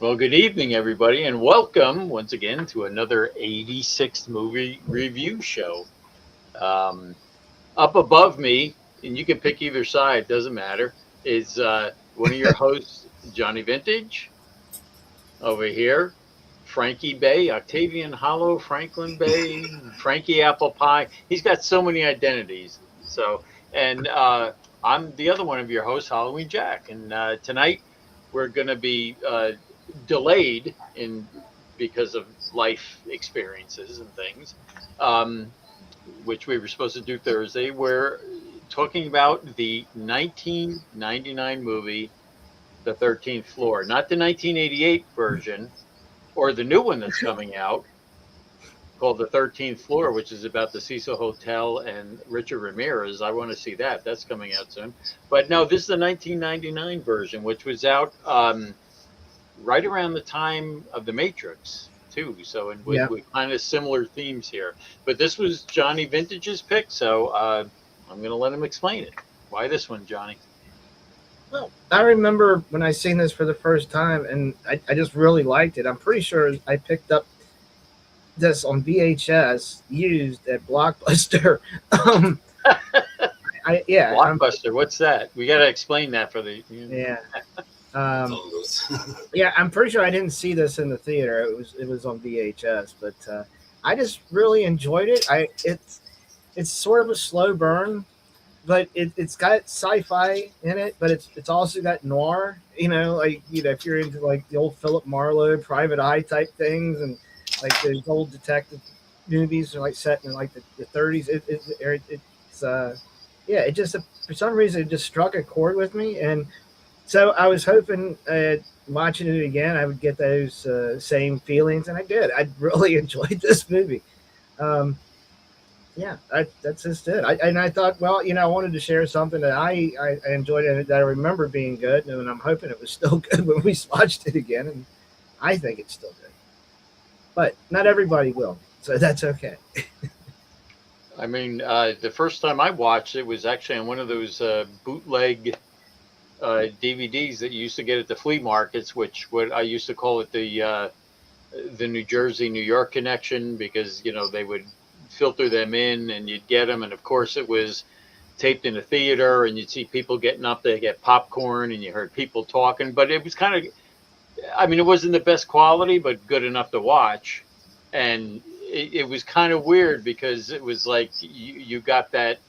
Well, good evening, everybody, and welcome once again to another 86th movie review show. Um, Up above me, and you can pick either side, doesn't matter, is one of your hosts, Johnny Vintage. Over here, Frankie Bay, Octavian Hollow, Franklin Bay, Frankie Apple Pie. He's got so many identities. And I'm the other one of your hosts, Halloween Jack. And tonight we're going to be delayed in because of life experiences and things, um, which we were supposed to do Thursday. We're talking about the 1999 movie, The 13th Floor, not the 1988 version or the new one that's coming out called The 13th Floor, which is about the Cecil Hotel and Richard Ramirez. I want to see that. That's coming out soon. But no, this is the 1999 version, which was out right around the time of The Matrix, too. So, and with kind of similar themes here. But this was Johnny Vintage's pick, so I'm going to let him explain it. Why this one, Johnny? Well, I remember when I seen this for the first time, and I just really liked it. I'm pretty sure I picked up this on VHS used at Blockbuster. Blockbuster, what's that? We got to explain that for the... Yeah. Yeah, I'm pretty sure I didn't see this in the theater. It was on VHS, but I just really enjoyed it. It's sort of a slow burn, but it's got sci-fi in it, but it's also got noir. If you're into like the old Philip Marlowe Private Eye type things, and like those old detective movies are like set in like the 30s. It just for some reason it just struck a chord with me, and so I was hoping watching it again I would get those same feelings, and I did. I really enjoyed this movie. That's just it. I thought, well, I wanted to share something that I enjoyed and that I remember being good, and I'm hoping it was still good when we watched it again, and I think it's still good. But not everybody will, so that's okay. I mean, the first time I watched it was actually on one of those bootleg DVDs that you used to get at the flea markets, what I used to call it the New Jersey, New York connection, because they would filter them in and you'd get them, and of course it was taped in a theater, and you'd see people getting up there, get popcorn, and you heard people talking, but it was kind of, I mean, it wasn't the best quality, but good enough to watch. And it was kind of weird because it was like you got that,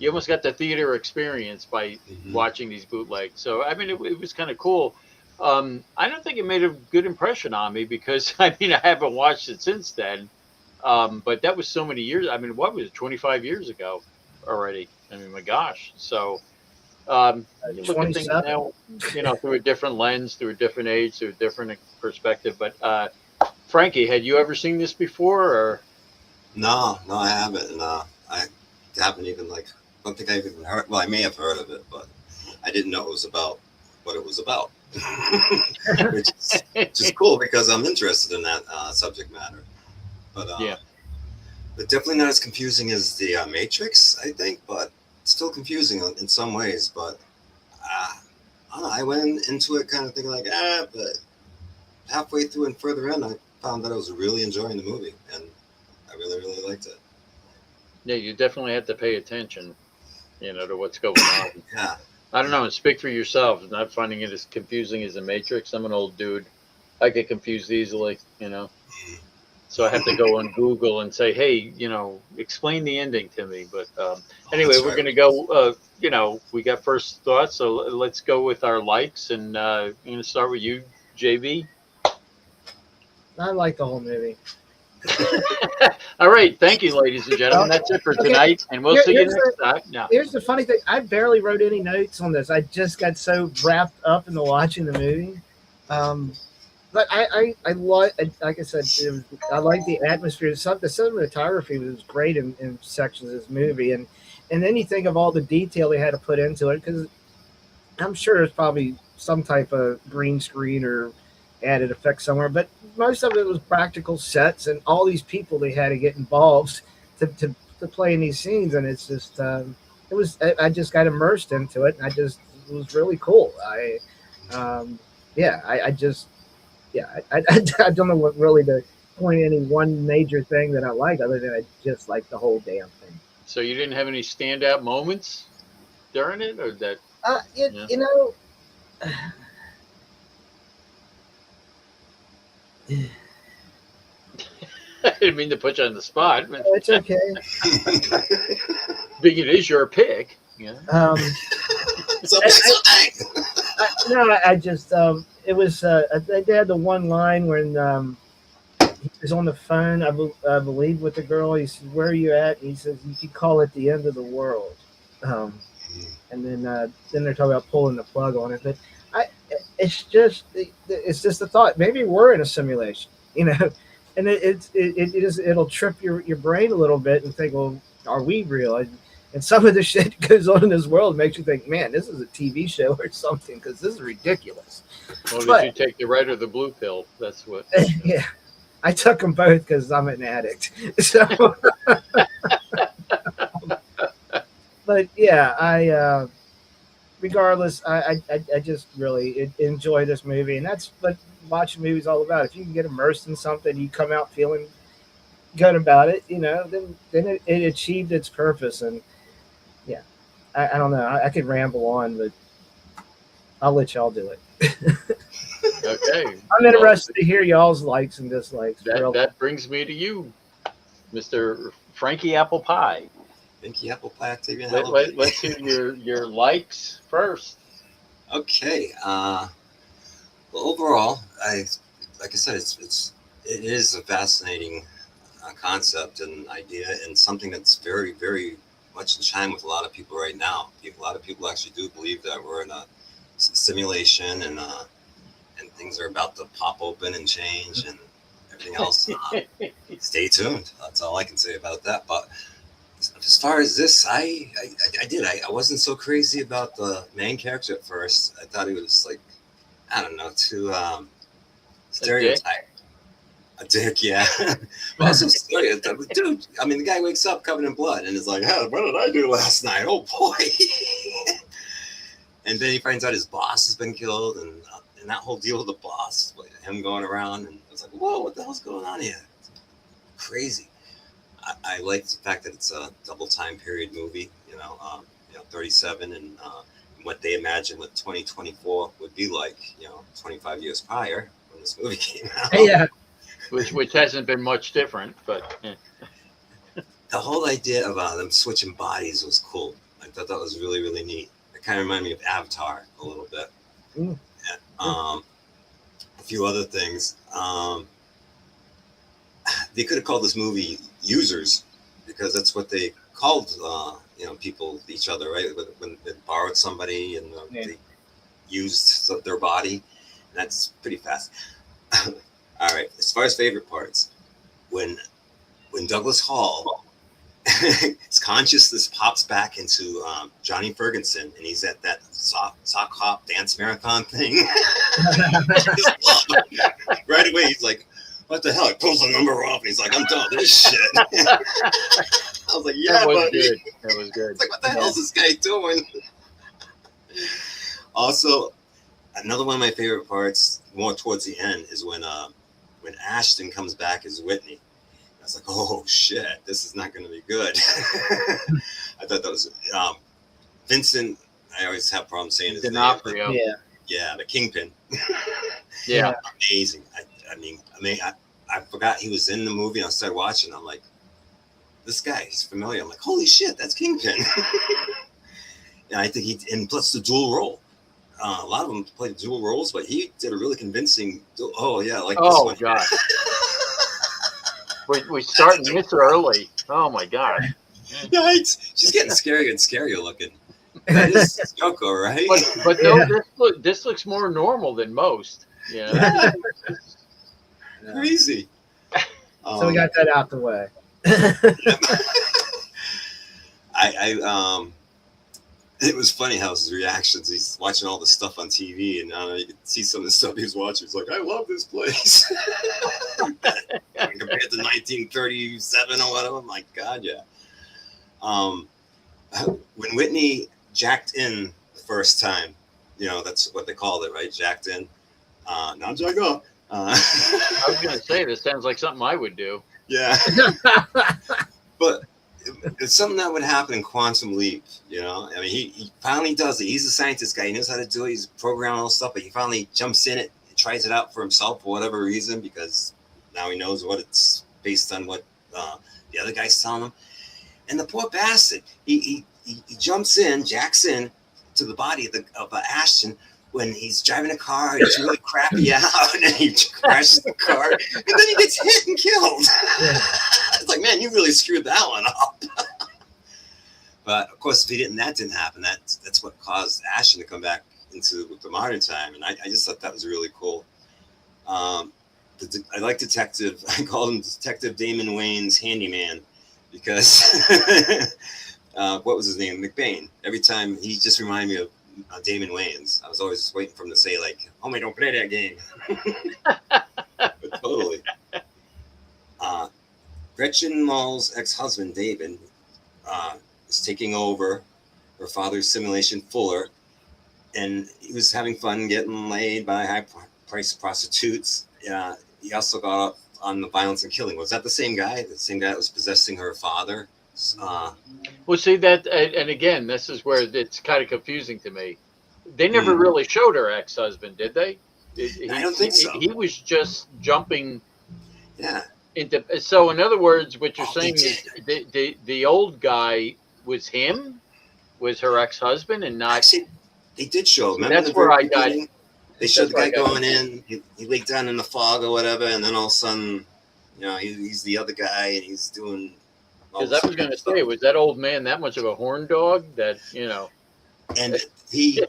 you almost got the theater experience by watching these bootlegs. So, I mean, it was kind of cool. I don't think it made a good impression on me because, I mean, I haven't watched it since then. But that was so many years. I mean, what was it, 25 years ago already? I mean, my gosh. So, you look at things now, through a different lens, through a different age, through a different perspective. But Frankie, had you ever seen this before? Or No, I haven't. I haven't even don't think I've even heard. Well, I may have heard of it, but I didn't know it was about what it was about, which is cool because I'm interested in that subject matter. But but definitely not as confusing as the Matrix, I think, but still confusing in some ways. But I don't know, I went into it kind of thinking but halfway through and further in, I found that I was really enjoying the movie, and I really, really liked it. Yeah, you definitely have to pay attention, to what's going on. Yeah. I don't know, and speak for yourself. Not finding it as confusing as the Matrix. I'm an old dude. I get confused easily, So I have to go on Google and say, hey, explain the ending to me. But anyway, we're going to go, we got first thoughts. So let's go with our likes. And I'm going to start with you, JV. I like the whole movie. All right. Thank you, ladies and gentlemen. That's it for tonight. And we'll see you next time. No. Here's the funny thing. I barely wrote any notes on this. I just got so wrapped up into watching the movie. But I like I said, I like the atmosphere. The cinematography was great in sections of this movie, and then you think of all the detail they had to put into it, because I'm sure there's probably some type of green screen or added effect somewhere, but most of it was practical sets and all these people they had to get involved to play in these scenes, and it's just I just got immersed into it, and it was really cool. I just yeah, I don't know what really to point any one major thing that I like, other than I just like the whole damn thing. So you didn't have any standout moments during it, or that? It, Yeah. you know, I didn't mean to put you on the spot, but it's okay. being it is your pick. Yeah. So, I, so no, I just it was they had the one line when he was on the phone, I believe, with the girl. He says, "Where are you at?" And he says, "You could call it the end of the world." And then they're talking about pulling the plug on it. But I, it's just a thought. Maybe we're in a simulation, you know, and it'll trip your brain a little bit and think, well, are we real? And some of the shit that goes on in this world makes you think, man, this is a TV show or something, because this is ridiculous. Well, did But you take the red or the blue pill? That's what. yeah, I took them both because I'm an addict. So, but yeah, regardless, I just really enjoy this movie, and that's what watching movies all about. If you can get immersed in something, you come out feeling good about it, you know, then it achieved its purpose. And yeah, I don't know. I could ramble on, but I'll let y'all do it. Okay. I'm interested to hear y'all's likes and dislikes. That brings me to you, Mr. Frankie Apple Pie. Pinky Apple Pie, Octavian. Let's hear your likes first. Okay. Well, overall, like I said, it is a fascinating concept and idea, and something that's very, very much in chime with a lot of people right now. A lot of people actually do believe that we're in a simulation, and things are about to pop open and change, and everything else. Stay tuned. That's all I can say about that. But as far as this, I wasn't so crazy about the main character at first. I thought he was like, I don't know, too stereotype. A dick, yeah. Also stereotype. Dude, I mean, the guy wakes up covered in blood and is like, hey, what did I do last night? Oh boy. And then he finds out his boss has been killed, and that whole deal with the boss, like him going around, and it's like, whoa, what the hell's going on here? It's crazy. I like the fact that it's a double time period movie, 37, and what they imagine what 2024 would be like, 25 years prior when this movie came out. Yeah. Which hasn't been much different, but The whole idea of them switching bodies was cool. I thought that was really, really neat. It kind of reminded me of Avatar a little bit. Mm. A few other things. They could have called this movie Users, because that's what they called people, each other, right? When they borrowed somebody and they used their body. And that's pretty fast. All right. As far as favorite parts, when Douglas Hall, his consciousness pops back into Johnny Ferguson, and he's at that sock hop dance marathon thing. Right away, he's like, what the hell? He pulls the number off, and he's like, I'm done with this shit. I was like, yeah, that was buddy. good. That was good. It's like, what the hell is this guy doing? Also, another one of my favorite parts, more towards the end, is when Ashton comes back as Whitney. I was like, oh shit, this is not going to be good. I thought that was Vincent. I always have problems saying his D'Onofrio. name. Yeah, the Kingpin. Yeah. Amazing. I forgot he was in the movie, and I started watching. I'm like, this guy, he's familiar. I'm like, holy shit, that's Kingpin. And I think and plus the dual role. A lot of them played dual roles, but he did a really convincing. Oh yeah, like this one. Oh god. we starting this early. Oh my god. Yikes! She's getting scarier and scarier looking. That is Yoko, right? But no, this looks more normal than most. Yeah. Crazy. So we got that out the way. It was funny how his reactions. He's watching all the stuff on TV, and you could see some of the stuff he was watching. He's like, "I love this place." Compared to 1937 or whatever. I'm like, God, yeah. When Whitney jacked in the first time, that's what they called it, right? Jacked in. Not jack up. I was going to say, this sounds like something I would do. Yeah. But it's something that would happen in Quantum Leap, you know? I mean, he finally does it. He's a scientist guy. He knows how to do it. He's programming all this stuff, but he finally jumps in it and tries it out for himself for whatever reason, because now he knows what it's based on, what the other guy's telling him. And the poor bastard, he jumps in, jacks in to the body of Ashton when he's driving a car. He's really crappy out, and he crashes the car, and then he gets hit and killed. Yeah. It's like, man, you really screwed that one up. But of course, that didn't happen. That's what caused Ashton to come back into the modern time, and I just thought that was really cool. I like Detective. I called him Detective Damon Wayne's handyman, because what was his name? McBain. Every time he just reminded me of Damon Wayans. I was always waiting for him to say, like, "Homie, don't play that game." But totally. Gretchen Mall's ex-husband David is taking over her father's simulation Fuller, and he was having fun getting laid by high-priced prostitutes. He also got up on the violence and killing. Was that the same guy? The same guy that was possessing her father? Well, see that, and again, this is where it's kind of confusing to me. They never really showed her ex-husband, did they? I don't think so. He was just jumping. Yeah. So, in other words, what you're saying is the old guy was him, was her ex-husband, and not. Actually, they did show. So that's where I got. They showed the guy going in. He laid down in the fog or whatever, and then all of a sudden, you know, he's the other guy, and he's doing. Because I was going to say, was that old man that much of a horn dog that, you know? And he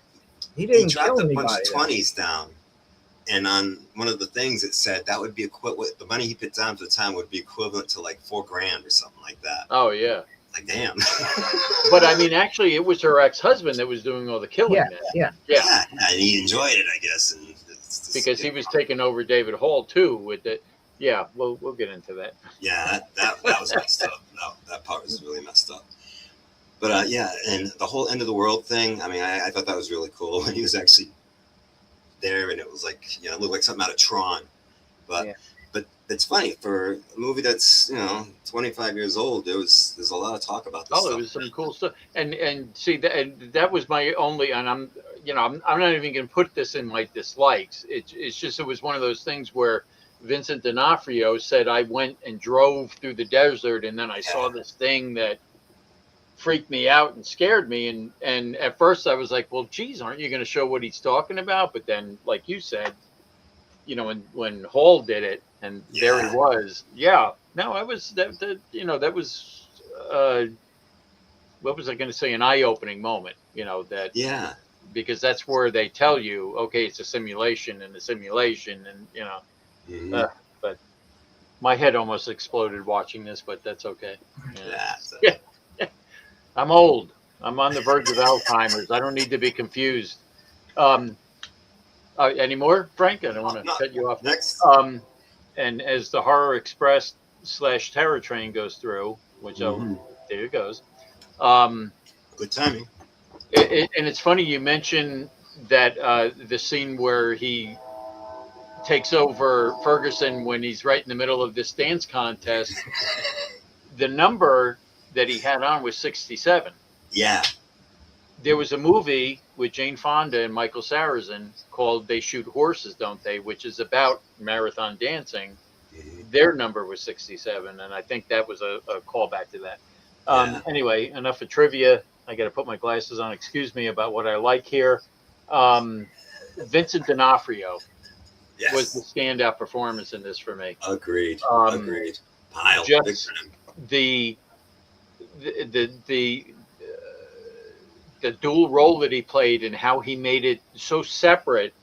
didn't dropped kill a bunch anybody. of 20s down. And on one of the things it said that would be equivalent, the money he put down for the time would be equivalent to like $4,000 or something like that. Oh, yeah. Like, damn. But I mean, actually, it was her ex-husband that was doing all the killing. Yeah. And he enjoyed it, I guess. And it's because he was taking over David Hall, too, with it. Yeah, we'll get into that. Yeah, that was messed up. That part was really messed up. But yeah, and the whole end of the world thing, I mean, I thought that was really cool when he was actually there, and it was like, you know, it looked like something out of Tron. But it's funny, for a movie that's, you know, 25 years old, there's a lot of talk about this stuff. It was some cool stuff. And see, that was my only, and I'm not even going to put this in my dislikes. It's just, it was one of those things where Vincent D'Onofrio said, I went and drove through the desert, and then I saw this thing that freaked me out and scared me. And at first I was like, well, geez, aren't you going to show what he's talking about? But then, like you said, you know, when Hall did it, and there he was. Yeah. No, I was, that was, what was I going to say? An eye-opening moment, you know, that, because that's where they tell you, okay, it's a simulation and you know. But my head almost exploded watching this, but that's okay. Yeah. I'm old. I'm on the verge of Alzheimer's. I don't need to be confused. Any more, Frank? I don't want to cut you off. Next. And as the Horror Express / Terror Train goes through, which there it goes. Good timing. And it's funny you mentioned that the scene where he takes over Ferguson when he's right in the middle of this dance contest. The number that he had on was 67. Yeah. There was a movie with Jane Fonda and Michael Sarrazin called They Shoot Horses, Don't They?, which is about marathon dancing. Their number was 67, and I think that was a callback to that. Anyway, enough of trivia. I got to put my glasses on. Excuse me about what I like here. Vincent D'Onofrio was the standout performance in this for me. Agreed. Just the dual role that he played and how he made it so separate,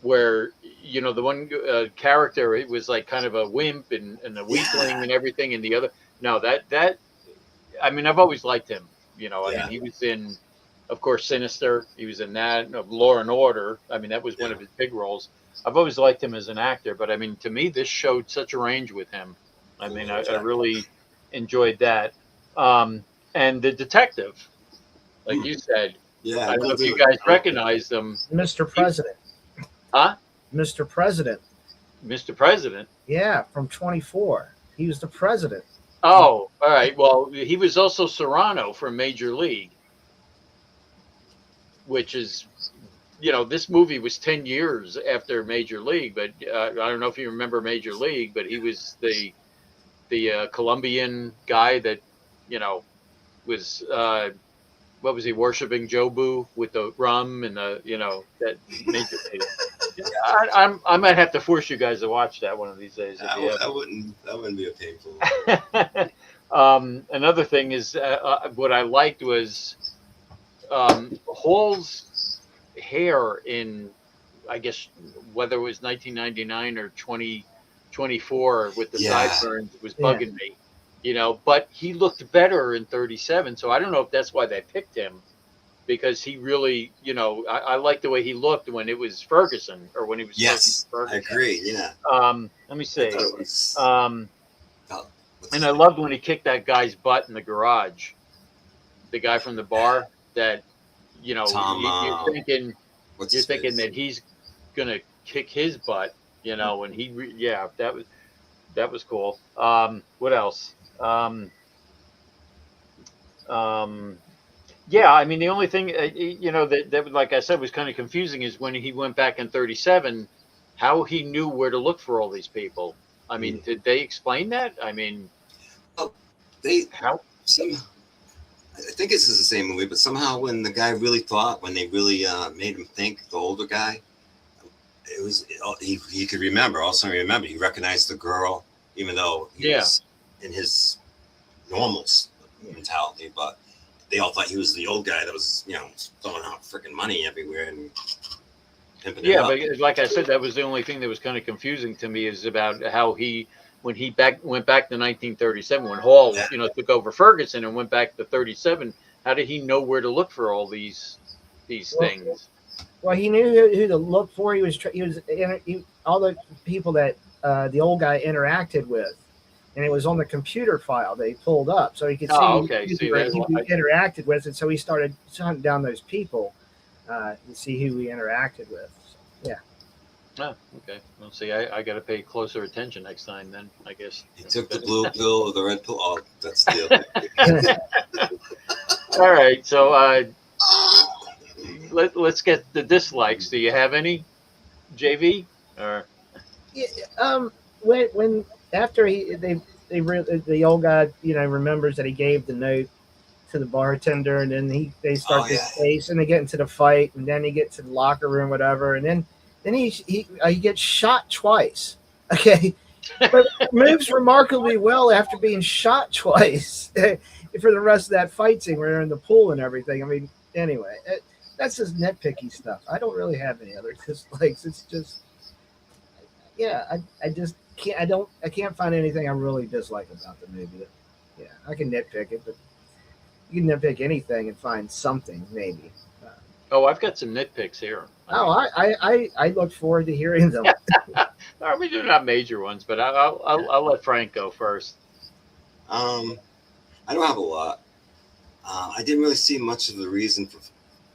where, you know, the one character, it was like kind of a wimp and a weakling and everything, and the other, that I mean, I've always liked him, you know. I mean, he was in, of course, Sinister. He was in that, Law and Order. I mean, that was one of his big roles. I've always liked him as an actor, but I mean, to me, this showed such a range with him. I mean, I really enjoyed that. And the detective, like you said, I don't know if you guys recognize them. Mr. President. Huh? Mr. President. Mr. President. Yeah, from 24. He was the president. Oh, all right. Well, he was also Serrano from Major League, which is, this movie was 10 years after Major League, but I don't know if you remember Major League, but he was the Colombian guy that, was what was he worshiping Jobu with the rum and that Major League. I might have to force you guys to watch that one of these days. That wouldn't be a painful. Another thing is what I liked was Hall's hair in, I guess, whether it was 1999 or 2024 with the sideburns was bugging me, but he looked better in 37. So I don't know if that's why they picked him, because he really, I like the way he looked when it was Ferguson or when he was. Yes, Ferguson. I agree. Yeah. Let me see. And I loved when he kicked that guy's butt in the garage. The guy from the bar that, Tom, you're thinking face? that he's gonna kick his butt, and that was cool. What else? Yeah, I mean, the only thing, that like I said was kind of confusing is when he went back in 37, how he knew where to look for all these people. I mean, did they explain that? I mean, I think this is the same movie, but somehow when the guy really thought, when they really made him think, the older guy, it was he could remember. Also remember, he recognized the girl, even though he was in his normal mentality, but they all thought he was the old guy that was, throwing out freaking money everywhere and pimping it up. But like I said, that was the only thing that was kind of confusing to me, is about how when he went back to 1937, when Hall, took over Ferguson and went back to 37, how did he know where to look for all these things? Well, he knew who to look for. He was all the people that the old guy interacted with, and it was on the computer file they pulled up, so he could see who he interacted with, and so he started hunting down those people to see who he interacted with. So, yeah. Oh, okay. Well, see, I got to pay closer attention next time then, I guess. He took the blue pill or the red pill. Oh, that's the other. All right. So let's get the dislikes. Do you have any, JV? Or when after the old guy remembers that he gave the note to the bartender, and then they start this case, and they get into the fight, and then he gets to the locker room, whatever, and then he gets shot twice. Okay, but moves remarkably well after being shot twice for the rest of that fight scene where they're in the pool and everything. I mean, anyway, that's just nitpicky stuff. I don't really have any other dislikes. It's just, I just can't. I can't find anything I really dislike about the movie. Yeah, I can nitpick it, but you can nitpick anything and find something maybe. I've got some nitpicks here. I look forward to hearing them. I mean, they're not major ones, but I'll let Frank go first. I don't have a lot. I didn't really see much of the reason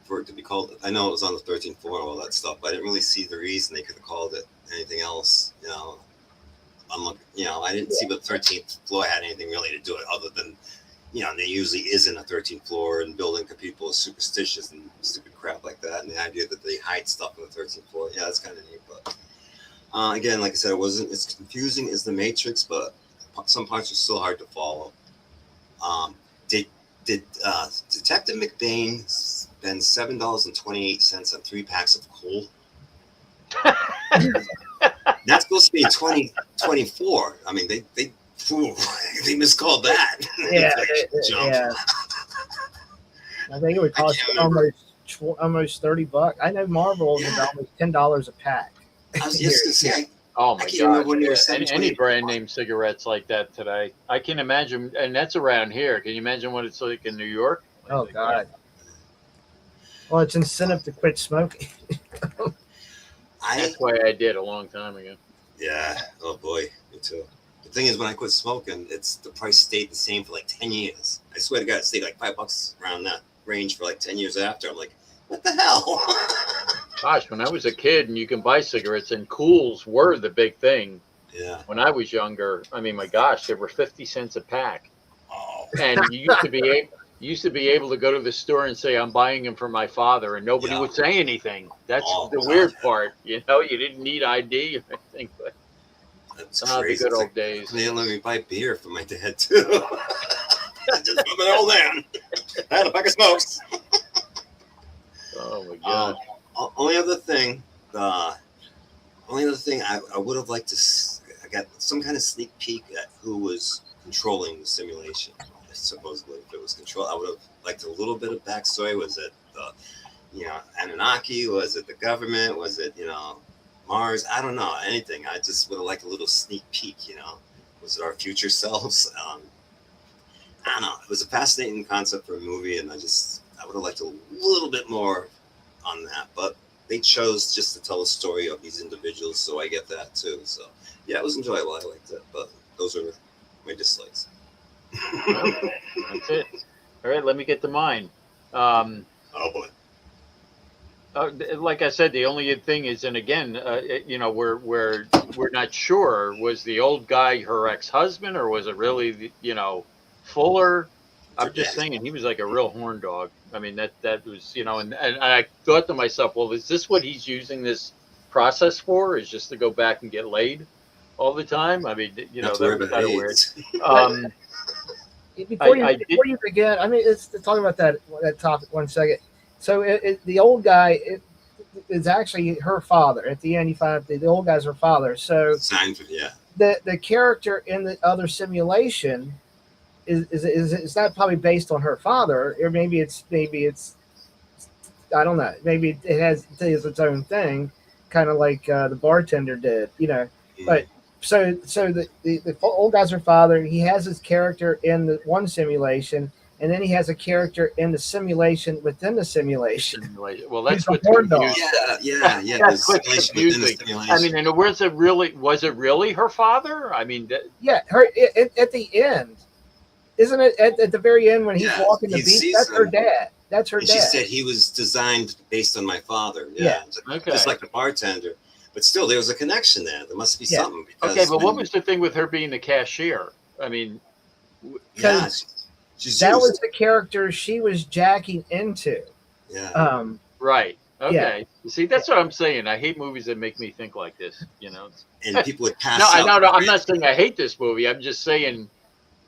for it to be called. I know it was on the 13th floor and all that stuff, but I didn't really see the reason they could have called it anything else. I didn't see what the 13th floor had anything really to do it other than, there usually isn't a 13th floor, and building people is superstitious and stupid crap like that. And the idea that they hide stuff on the 13th floor, that's kind of neat. But again, like I said, it wasn't as confusing as The Matrix, but some parts are still hard to follow. Did Detective McBain spend $7.28 on 3 packs of coal? That's supposed to be 2024. I mean, they miscalled that. Yeah. I think it would cost almost $30. I know Marlboro is almost $10 a pack. I was just gonna say. Oh my God! Any brand name cigarettes like that today, I can imagine, and that's around here. Can you imagine what it's like in New York? Oh God! Well, it's incentive to quit smoking. That's why I did a long time ago. Yeah. Oh boy, me too. The thing is, when I quit smoking, the price stayed the same for like 10 years. I swear to God, it stayed like $5 around that range for like 10 years after. I'm like, what the hell? Gosh, when I was a kid and you can buy cigarettes and Cools were the big thing Yeah. when I was younger. I mean, my gosh, they were 50 cents a pack. Oh. And you used to be able to go to the store and say, I'm buying them for my father, and nobody Yeah. would say anything. That's Oh the God. weird part. You know, you didn't need ID or anything, but That's the crazy. good It's old like, days. they didn't let me buy beer for my dad too. Just I'm an old man. I had a pack of smokes. Oh my God. Only other thing, I would have liked to. I got some kind of sneak peek at who was controlling the simulation. Supposedly, if it was control, I would have liked a little bit of backstory. Was it the, Anunnaki? Was it the government? Was it, Mars? I don't know anything. I just would have liked a little sneak peek. Was it our future selves? I don't know. It was a fascinating concept for a movie, and I would have liked a little bit more on that, but they chose just to tell a story of these individuals, so I get that too. So yeah, it was enjoyable. I liked it, but those are my dislikes. Well, that's it. All right, let me get to mine. Um, Oh boy. like I said, the only thing is, and again, we're not sure. Was the old guy her ex-husband, or was it really, Fuller? I'm just saying he was like a real horn dog. I mean, that was, and I thought to myself, well, is this what he's using this process for? Is just to go back and get laid all the time? I mean, Not to that worry was about kind of weird. AIDS. Um, Before I did. you begin, I mean, it's talking about that topic 1 second. So the old guy is actually her father. At the end, you find out the old guy's her father. So Seinfeld, yeah. the character in the other simulation is not probably based on her father, or maybe it's I don't know. Maybe it has its own thing, kind of like the bartender did, But so the old guy's her father. He has his character in the one simulation, and then he has a character in the simulation within the simulation. Well, that's He's a what's horn dog. confusing. Yeah. That's The what's simulation within the confusing. simulation. I mean, and was it really her father? I mean, Yeah, at the end, isn't it at the very end when he's walking the he beach? sees That's her them, dad. That's her and dad. she said he was designed based on my father. Yeah. Okay. Just like the bartender. But still, there was a connection there. There must be something. Okay, but what was the thing with her being the cashier? I mean, Yeah, she's that used. was the character she was jacking into. Yeah. Right. Okay. See, that's what I'm saying. I hate movies that make me think like this. And people would pass No, out. no, I'm not saying I hate this movie. I'm just saying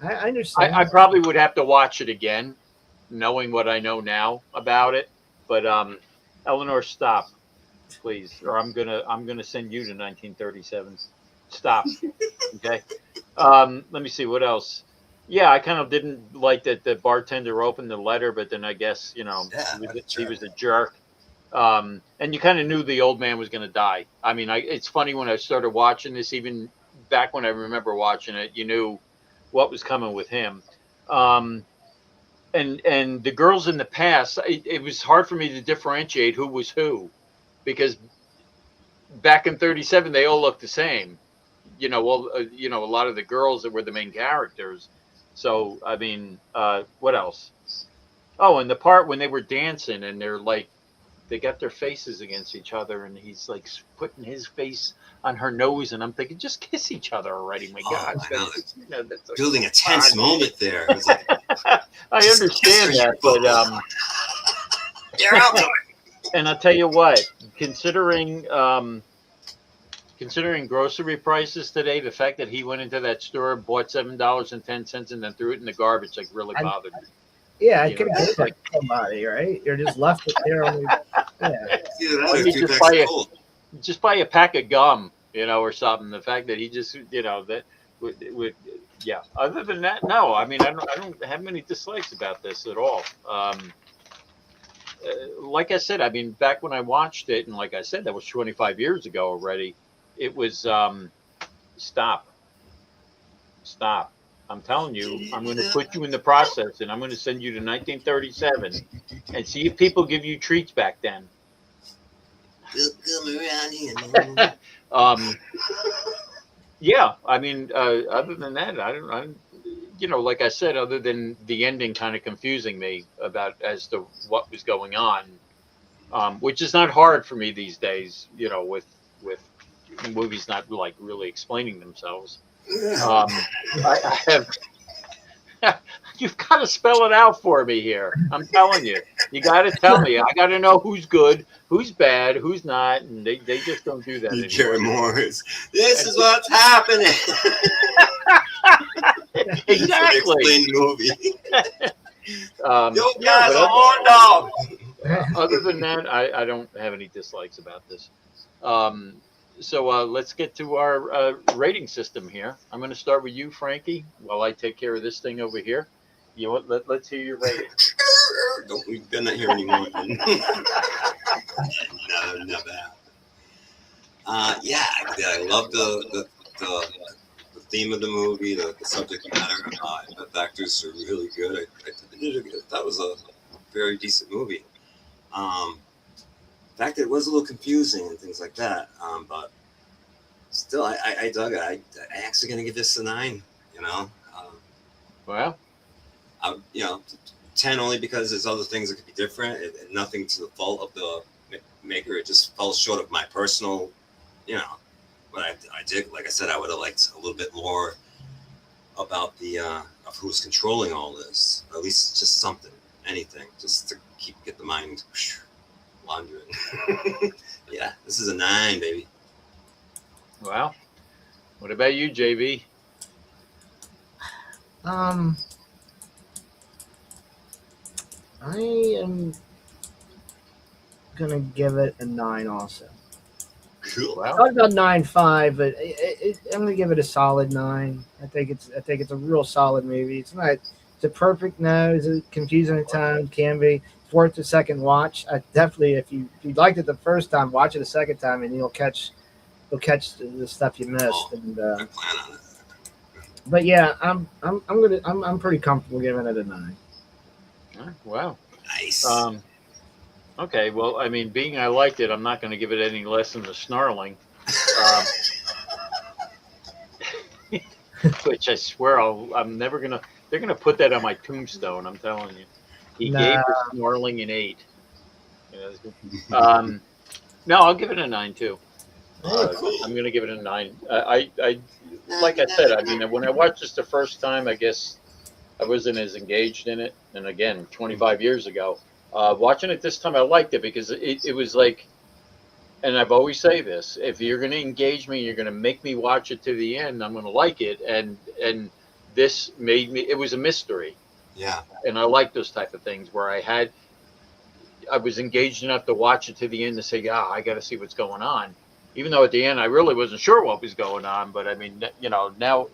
I understand. I probably would have to watch it again, knowing what I know now about it. But Eleanor, stop, please, or I'm gonna send you to 1937. Stop. Okay. Let me see what else. Yeah, I kind of didn't like that the bartender opened the letter, but then I guess he was a jerk. And you kind of knew the old man was going to die. I mean, it's funny when I started watching this, even back when I remember watching it, you knew what was coming with him. And the girls in the past, it was hard for me to differentiate who was who, because back in 37 they all looked the same. A lot of the girls that were the main characters. So I mean, what else? Oh, and the part when they were dancing and they're like, they got their faces against each other, and he's like putting his face on her nose, and I'm thinking, just kiss each other already. My God, that's building a tense moment there. It was like, I understand that, but you're out. And I'll tell you what, considering grocery prices today, the fact that he went into that store, bought $7.10, and then threw it in the garbage, like, really bothered me. Yeah, I could have gave that to somebody, right? You're just left it there. Just buy a pack of gum, or something. The fact that he just, that would, yeah. Other than that, no. I mean, I don't have many dislikes about this at all. Like I said, I mean, back when I watched it, and like I said, that was 25 years ago already. It was stop. I'm telling you, I'm going to put you in the process, and I'm going to send you to 1937 and see if people give you treats back then. Yeah, I mean, other than that, I don't, like I said, other than the ending kind of confusing me about as to what was going on. which is not hard for me these days. With movies not like really explaining themselves. I have. You've got to spell it out for me here. I'm telling you. You got to tell me. I got to know who's good, who's bad, who's not, and they just don't do that anymore. Jerry Morris. This is what's happening. Exactly. Explain the movie. Yo, Yeah, guys, but a horn dog. other than that, I don't have any dislikes about this. So let's get to our rating system here. I'm going to start with you, Frankie, while I take care of this thing over here. You know what? Let's hear your rating. We better not hear anymore. No, never happened. Yeah, I love the theme of the movie, the subject matter. The actors are really good. That was a very decent movie. In fact, it was a little confusing and things like that, but still, I dug it. I actually gonna give this a 9. Well, 10 only because there's other things that could be different. Nothing to the fault of the maker. It just fell short of my personal, But I did. Like I said, I would have liked a little bit more about the of who's controlling all this. Or at least just something, anything, just to get the mind wandering. Yeah, this is a 9, baby. well. What about you, JB? I am gonna give it a 9 also. Cool. I Well, thought about 9.5, but I'm gonna give it a solid 9. I think it's a real solid movie. It's a perfect no. Is it confusing at times? Can be. It's worth a second watch. I definitely, if you liked it the first time, watch it a second time, and you'll catch the stuff you missed. And I plan on it. but yeah, I'm pretty comfortable giving it a 9. wow. Nice. Okay, well, I mean, being I liked it, I'm not going to give it any less than the snarling, which I swear I'm never going to. They're going to put that on my tombstone. I'm telling you. He Nah. gave the snarling an 8. No, I'll give it a 9 too. Cool. I'm going to give it a 9. I like I said, I mean, when I watched this the first time, I guess I wasn't as engaged in it. And again, 25 years ago, watching it this time, I liked it because it was like, and I've always say this: if you're going to engage me, you're going to make me watch it to the end, I'm going to like it. And this made me. It was a mystery. Yeah. And I like those type of things where I was engaged enough to watch it to the end to say, yeah, I got to see what's going on. Even though at the end I really wasn't sure what was going on, but I mean, now,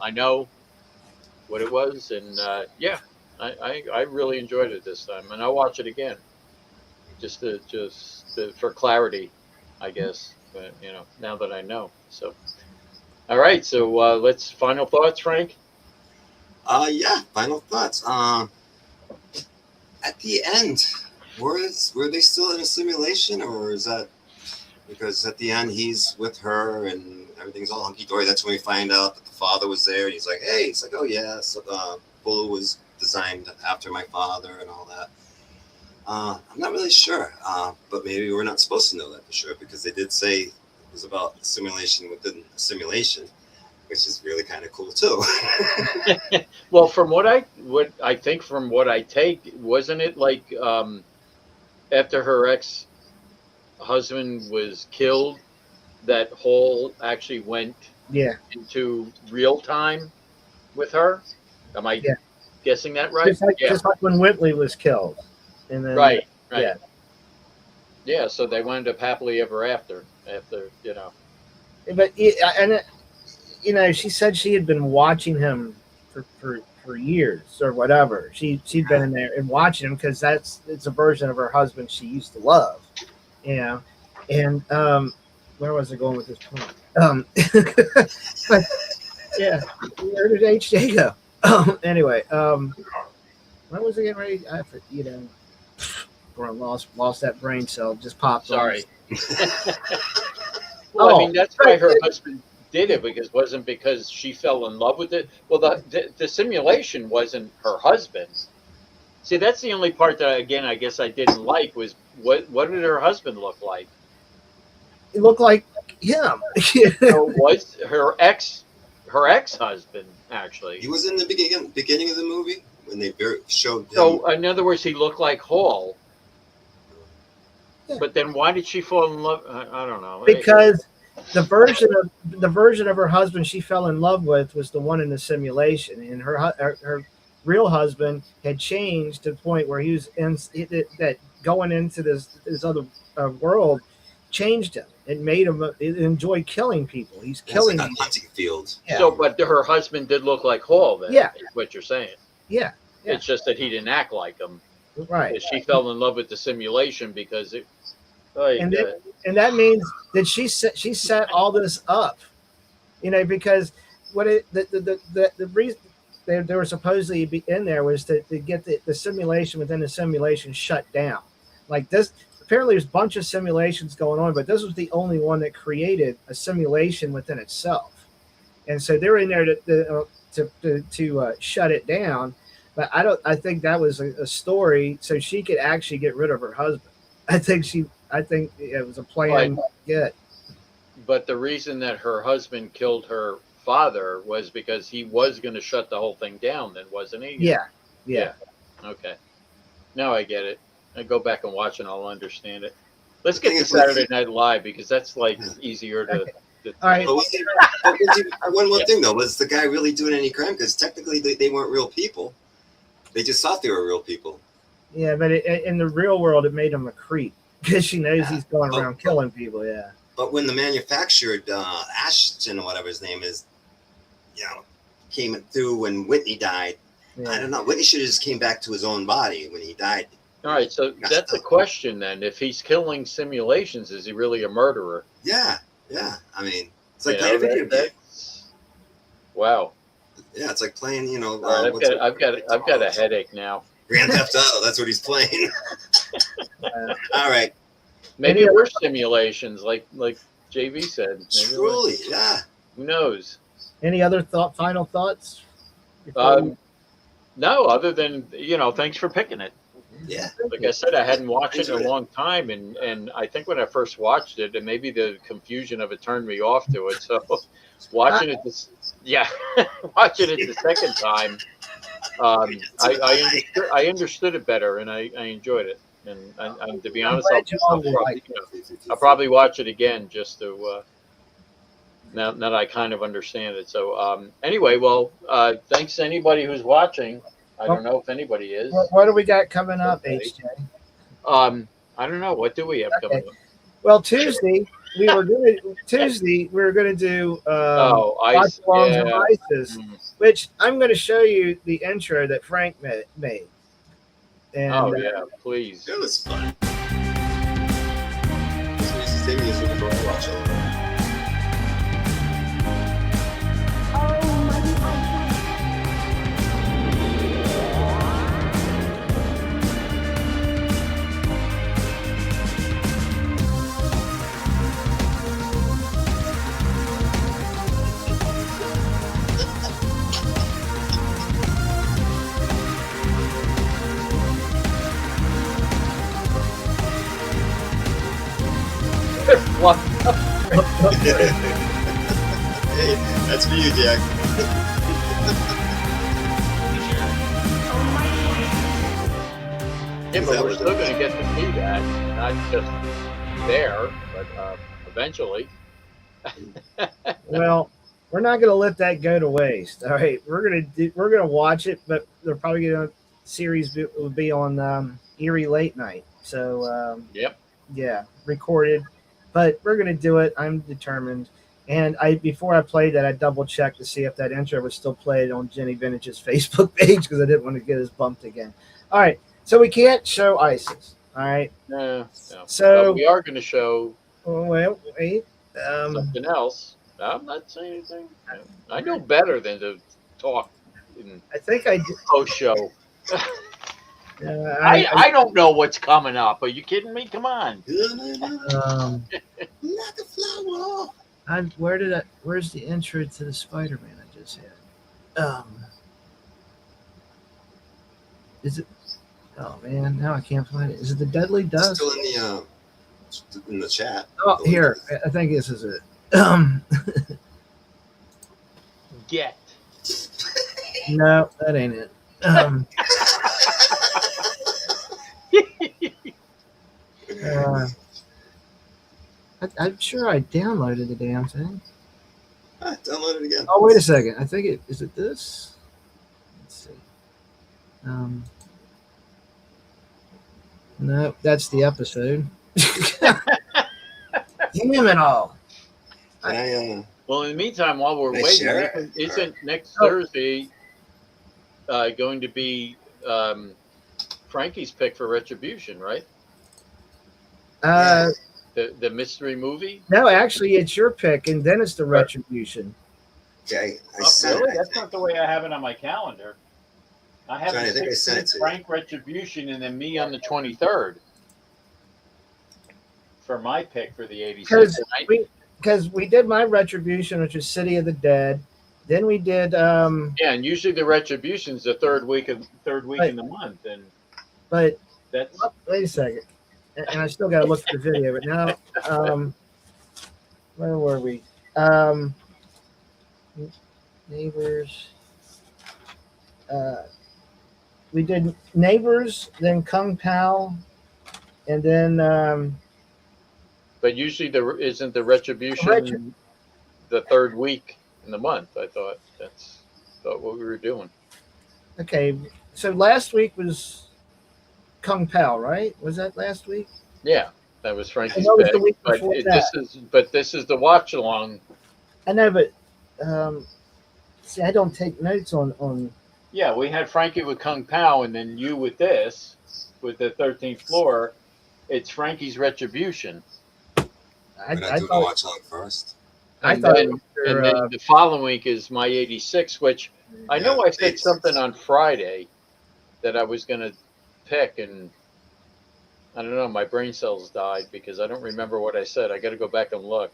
I know what it was, and yeah, I really enjoyed it this time, and I'll watch it again, just for clarity, I guess. But now that I know, so all right, so let's final thoughts, Frank. Yeah. Final thoughts. At the end, were they still in a simulation, or is that because at the end he's with her and everything's all hunky dory? That's when we find out that the father was there, and he's like, "Hey," it's like, "Oh yeah, so Bulu was designed after my father and all that." I'm not really sure, but maybe we're not supposed to know that for sure because they did say it was about a simulation within a simulation, which is really kind of cool too. Well, from what I think, from what I take, wasn't it like after her ex-husband was killed, that Hall actually went into real time with her? Am I guessing that right? Just like when Whitley was killed. And then, right. Yeah. Yeah, so they wound up happily ever after. But she said she had been watching him for years or whatever. She'd been in there and watching him because it's a version of her husband she used to love, And where was I going with this point? But yeah, where did HJ go? Anyway, when was I getting ready? Or lost that brain cell. Just popped. Sorry. Well, I mean, that's why her husband did it, because she fell in love with it. Well, the simulation wasn't her husband. See, that's the only part that, again, I guess I didn't like was what did her husband look like? It looked like him. So was her ex-husband actually? He was in the beginning of the movie when they showed him. So in other words, he looked like Hall. Yeah. But then why did she fall in love? I don't know. Because the version of her husband she fell in love with was the one in the simulation, and her real husband had changed to the point where he was that going into this other world changed him. It made him enjoy killing people. He's killing like a hunting field. Yeah. So, but her husband did look like Hall then. Yeah. Is what you're saying. Yeah. It's just that he didn't act like him. Right. She fell in love with the simulation because it. And that means that she set all this up, because the reason they were supposedly be in there was to get the simulation within the simulation shut down. Like this, apparently there's a bunch of simulations going on, but this was the only one that created a simulation within itself, and so they were in there to shut it down. But I think that was a story so she could actually get rid of her husband. I think it was a plan to get. But the reason that her husband killed her father was because he was going to shut the whole thing down then, wasn't he? Yeah. Okay. Now I get it. I go back and watch and I'll understand it. Let's get to Saturday Night Live because that's like easier to. All right. One thing though, was the guy really doing any crime? Because technically they weren't real people. They just thought they were real people. Yeah, but in the real world, it made him a creep because she knows he's going around killing people. Yeah. But when the manufactured Ashton or whatever his name is, came through when Whitney died, I don't know. Whitney should have just came back to his own body when he died. All right, so that's a question then. If he's killing simulations, is he really a murderer? Yeah. I mean, it's like playing a video game. Wow. Yeah, it's like playing. All right, I've got a headache now. Grand Theft Auto. That's what he's playing. All right. Maybe it were simulations, like JV said. Maybe Truly, yeah. Who knows? Any other final thoughts? No, other than thanks for picking it. Yeah. Like I said, I hadn't watched it in a long time, and I think when I first watched it, and maybe the confusion of it turned me off to it. So watching it watching it the second time, I understood it better, and I enjoyed it. And to be honest, I'll probably watch it again just to now that I kind of understand it. So anyway, well, thanks to anybody who's watching. I don't know if anybody is. What do we got coming up, HJ? I don't know. What do we have coming up? Well, Tuesday we were going to do Ice, ISIS, which I'm going to show you the intro that Frank made. And, please. It was fun. So this is David is looking for a watch over. What? Hey, that's for you, Jack. Yeah, but we're still going to get to see that, not just there, but eventually. Well, we're not going to let that go to waste. All right, we're going to watch it, but they're probably going to series will be on Erie Late Night. So yeah, recorded. But we're going to do it. I'm determined. And before I played that, I double checked to see if that intro was still played on Jenny Vintage's Facebook page because I didn't want to get us bumped again. All right. So we can't show ISIS. All right. No. So but we are going to show wait. Something else. I'm not saying anything. I know better than to talk in I think I did. post show. I don't know what's coming up. Are you kidding me? Come on. Knock a flower off. Where's the intro to the Spider-Man I just had? Is it? Oh man, now I can't find it. Is it the Deadly It's Dust? still in the chat. Oh, here. I think this is it. Get. No, that ain't it. Um, I'm sure I downloaded the damn thing. Download it again. Oh, wait a second. I think it is it this. Let's see. No, that's the episode. Damn it all. Can Well, in the meantime, while we're Can I waiting, share isn't next Oh. Thursday going to be Frankie's pick for Retribution, right? The mystery movie? No, actually, it's your pick, and then it's the Right. Retribution. I Oh, sent really? it. That's not the way I have it on my calendar. I have Johnny, I the think I sent it 16th to you. Frank Retribution and then me on the 23rd for my pick for the 86. Because we did my Retribution, which was City of the Dead. Then we did. Yeah, and usually the Retribution's the third week in the month, and But that's wait a second, and I still got to look for the video. But now, where were we? Neighbors. We did Neighbors, then Kung Pao, and then but usually isn't the Retribution the third week in the month. I thought that's what we were doing. okay. So last week was Kung Pao, right? Was that last week? Yeah, that was Frankie's know it was pick. the week But before that. this is the watch along. I know, but see, I don't take notes on. Yeah, we had Frankie with Kung Pao, and then you with this, with the 13th floor. It's Frankie's Retribution. I We're not doing the thought, watch along first. I And thought then, it was your, and then the following week is my 86, which I know I said 86. something on Friday that I was going to pick, and I don't know, my brain cells died because I don't remember what I said. I got to go back and look.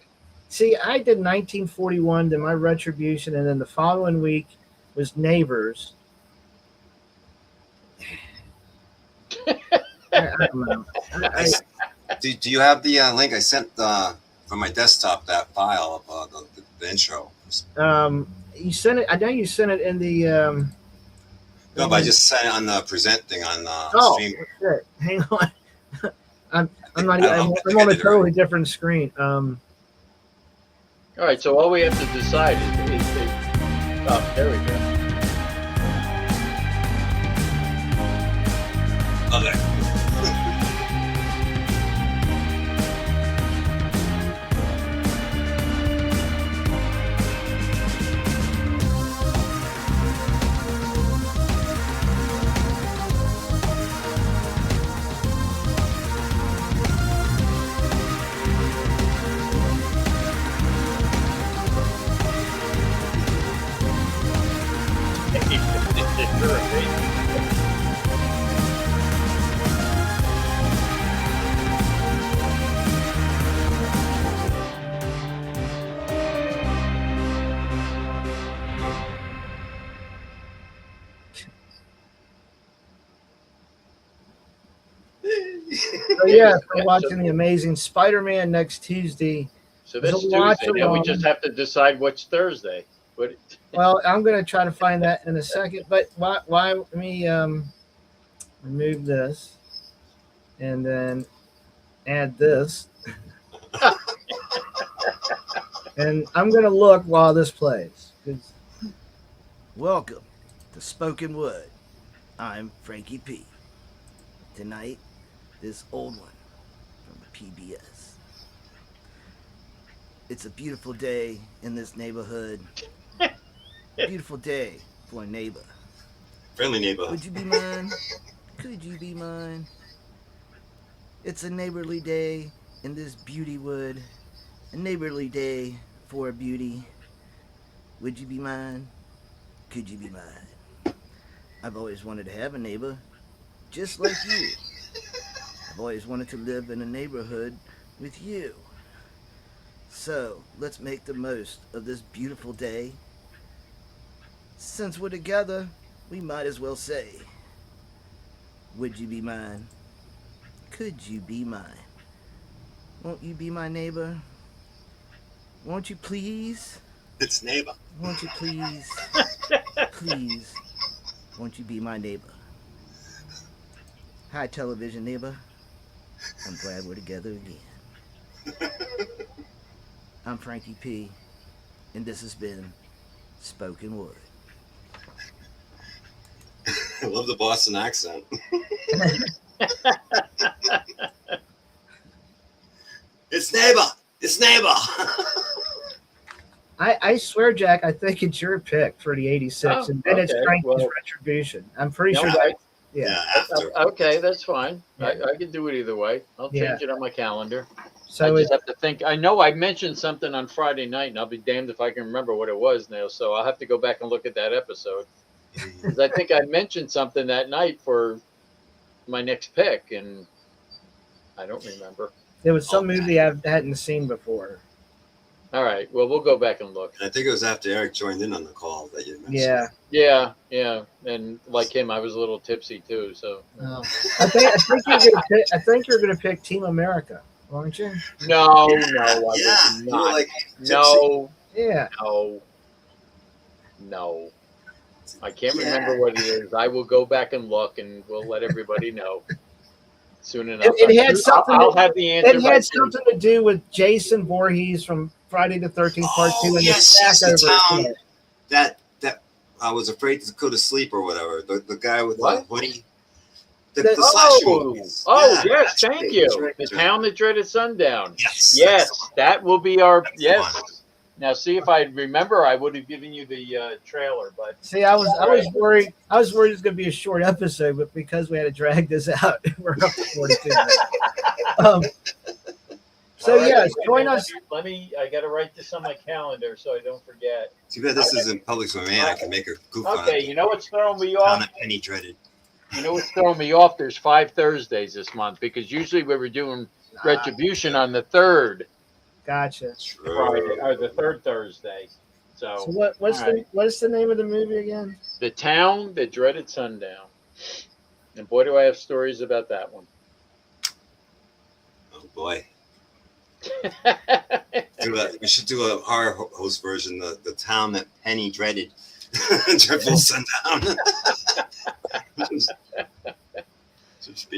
see, I did 1941, then my Retribution, and then the following week was Neighbors. I don't know. Do you have the link I sent from my desktop? That file of the intro. You sent it. I know you sent it in the. No, but I just sent it on the present thing on Oh, stream. shit. Hang on. I'm not. I I'm think I on a did it totally different screen. All right, so all we have to decide is oh, there we go. Okay. So yeah, we're watching the Amazing Spider-Man next Tuesday. So this There's a watch Tuesday. Now we along. just have to decide which Thursday. But Well, I'm going to try to find that in a second. But why let me remove this and then add this. And I'm going to look while this plays. Welcome to Spoken Word. I'm Frankie P. Tonight, this old one from the PBS. It's a beautiful day in this neighborhood. Beautiful day for a neighbor. Friendly neighbor. Would you be mine? Could you be mine? It's a neighborly day in this beauty wood. A neighborly day for a beauty. Would you be mine? Could you be mine? I've always wanted to have a neighbor just like you. I've always wanted to live in a neighborhood with you. So, let's make the most of this beautiful day. Since we're together, we might as well say, Would you be mine? Could you be mine? Won't you be my neighbor? Won't you please? It's neighbor. Won't you please? Please, won't you be my neighbor? Hi, television neighbor. I'm glad we're together again. I'm Frankie P, and this has been Spoken Word. I love the Boston accent. It's neighbor. It's neighbor. I swear, Jack, I think it's your pick for the 86, Oh, and then it's okay. Frankie's Well, Retribution. I'm pretty no, sure that, yeah. After. Okay, that's fine. Yeah. I can do it either way. I'll change it on my calendar. So I it's just have to think. I know I mentioned something on Friday night, and I'll be damned if I can remember what it was now. So I'll have to go back and look at that episode. 'Cause I think I mentioned something that night for my next pick, and I don't remember. it was some movie I hadn't seen before. All right. Well, we'll go back and look. And I think it was after Eric joined in on the call that you mentioned. Yeah. Yeah. And like him, I was a little tipsy too. So Oh. I think you're gonna pick Team America, aren't you? no, I Yeah, was you were not. like, No, Yeah. no. I can't remember what it is. I will go back and look, and we'll let everybody know soon enough. It had something. I'll have the answer. It by had Tuesday. something to do with Jason Voorhees from Friday the 13th Part 2 and yes, the the stack over town. his head. that I was afraid to go to sleep or whatever. The guy with What? the hoodie. The The- slasher Oh, movies. yes, thank right, you. that's right, The that's right. Town That Dreaded Sundown. Yes. Yes, that's the one. that will be our That's the yes. one. Now, see if I remember, I would have given you the trailer, but See, I was worried. I was worried it was going to be a short episode, but because we had to drag this out, we're up to 42 minutes. So All right, yes, wait, join let us. me. I got to write this on my calendar so I don't forget. Too bad this is in public domain. I can make a goof on Okay, it. you know what's throwing me Town off? that Penny dreaded. You know what's throwing me off? There's 5 Thursdays this month because usually we were doing Retribution on the 3rd Gotcha. Friday or the 3rd Thursday. So So what's the name of the movie again? The Town That Dreaded Sundown. And boy, do I have stories about that one. Oh boy. We should do a horror host version. The town that Penny dreaded. Dreadful Sundown.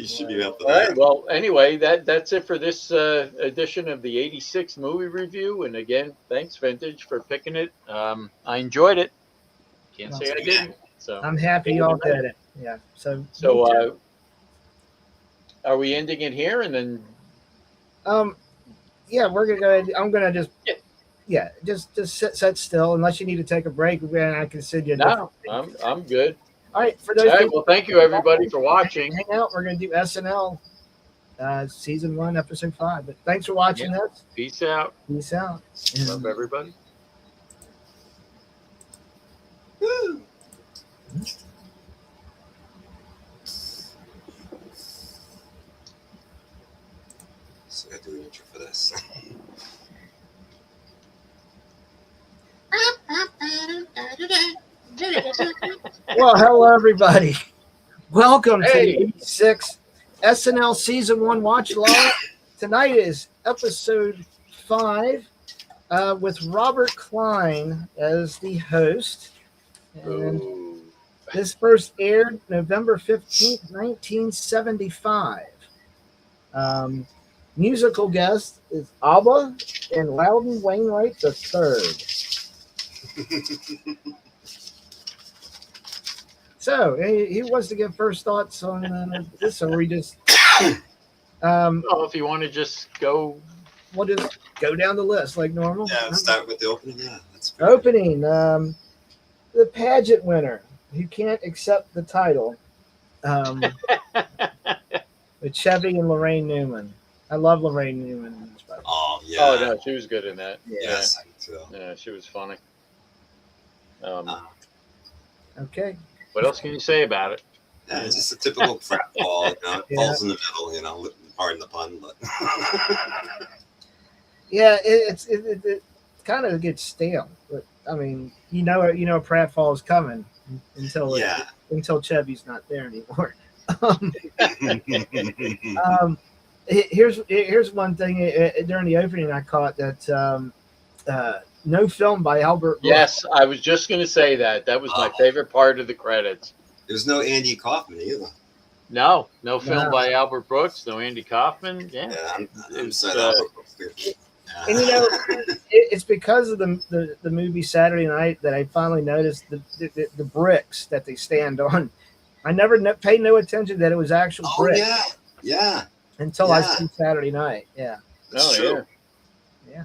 should be up All right. Well, anyway, that's it for this edition of the 86 movie review. And again, thanks, Vintage, for picking it. I enjoyed it. Can't say I didn't. So I'm happy y'all did it. Yeah. So are we ending it here and then? yeah, we're gonna go ahead. I'm gonna just just sit still unless you need to take a break. And I can send you. A No, I'm good. All right, for those All right. people Well, thank you everybody for watching. hang out, we're gonna do SNL season 1, episode 5. But thanks for watching us. Peace out. Peace out. Love everybody. Woo. So I gotta do an intro for this. Well, hello everybody. Welcome to Hey. the 86 SNL season 1 watch along. Tonight is episode 5 with Robert Klein as the host. And Ooh. this first aired November 15th, 1975. Musical guest is ABBA and Loudon Wainwright III. So, he wants to give first thoughts on this, or we just Well, if you want to just go. we'll just go down the list like normal. Yeah, let's start with the opening. Yeah, that's good. Opening, the pageant winner who can't accept the title, with Chevy and Lorraine Newman. I love Lorraine Newman. in this movie. Oh yeah. Oh no, she was good in that. Yes, I do too. Yeah, she was funny. Okay. What else can you say about it? Yeah, it's just a typical frat ball. You know, it Yeah. falls in the middle. You know, pardon the pun, but Yeah, it kind of gets stale. But I mean, you know, pratfall is coming until yeah. until Chevy's not there anymore. Um, here's one thing during the opening I caught that no film by Albert Brooks. Yes, I was just going to say that. That was my favorite part of the credits. There's no Andy Kaufman either. No film No. by Albert Brooks, no Andy Kaufman. Yeah, I'm It's, sad uh, Albert Brooks. And it's because of the movie Saturday Night that I finally noticed the bricks that they stand on. I never paid no attention that it was actual Oh bricks yeah, until I see Saturday Night. Yeah, that's Oh, true. yeah.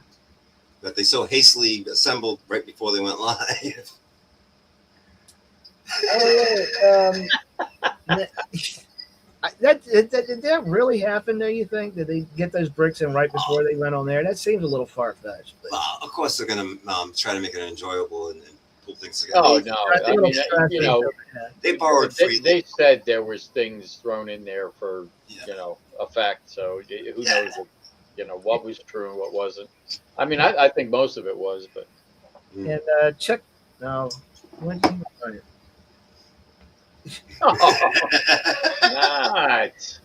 That they so hastily assembled right before they went live. Did that really happen? Do you think? Did they get those bricks in right before they went on there? That seems a little far fetched. Of course, they're gonna try to make it enjoyable and pull things together. Oh no! I mean, you know, They borrowed freely. they said there was things thrown in there for effect. So who knows? What was true and what wasn't. I mean, I think most of it was, but And check. No. When, Nice.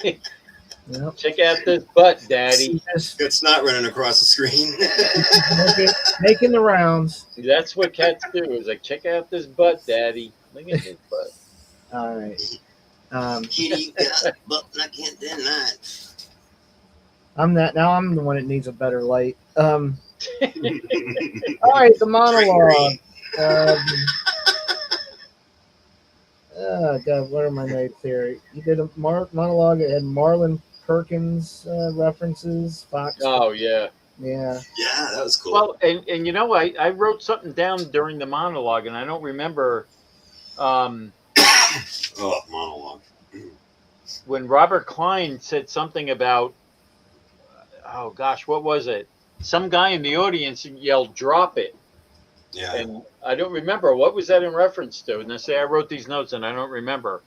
Yep. Check out this butt, Daddy. It's not running across the screen. Making the rounds. That's what cats do. Is like, check out this butt, Daddy. Look at this butt. All right. Kitty, but I can't deny it. I'm the one that needs a better light. All right, the monologue. Oh God, what are my notes here? You did a monologue that had Marlon Perkins references. Fox. Oh yeah. Yeah. Yeah, that was cool. Well, and I wrote something down during the monologue, and I don't remember Monologue. when Robert Klein said something about, oh gosh, what was it? Some guy in the audience yelled, "Drop it." Yeah. And I don't remember what was that in reference to. And I say I wrote these notes and I don't remember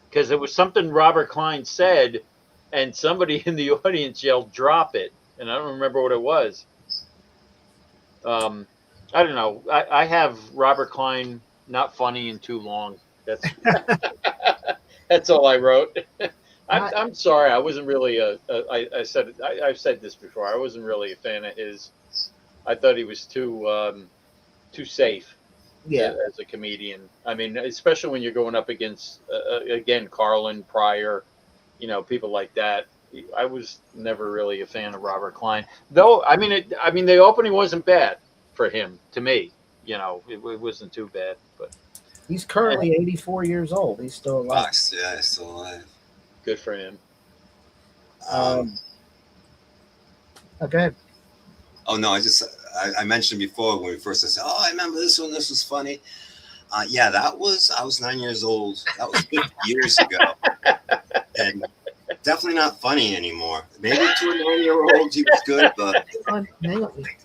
because it was something Robert Klein said, and somebody in the audience yelled, "Drop it," and I don't remember what it was. I don't know. I have Robert Klein not funny and too long. That's that's all I wrote. I'm sorry. I wasn't really I've said this before. I wasn't really a fan of his. I thought he was too safe. Yeah. As a comedian. I mean, especially when you're going up against again Carlin, Pryor, people like that. I was never really a fan of Robert Klein, though. I mean, the opening wasn't bad for him to me. It wasn't too bad, but he's currently 84 years old. He's still alive. Fox, yeah, he's still alive. good for him. Okay. Oh no, I mentioned before when we first said, "Oh, I remember this one. This was funny." I was 9 years old. That was 50 years ago, and definitely not funny anymore. Maybe to a 9-year-old, he was good, but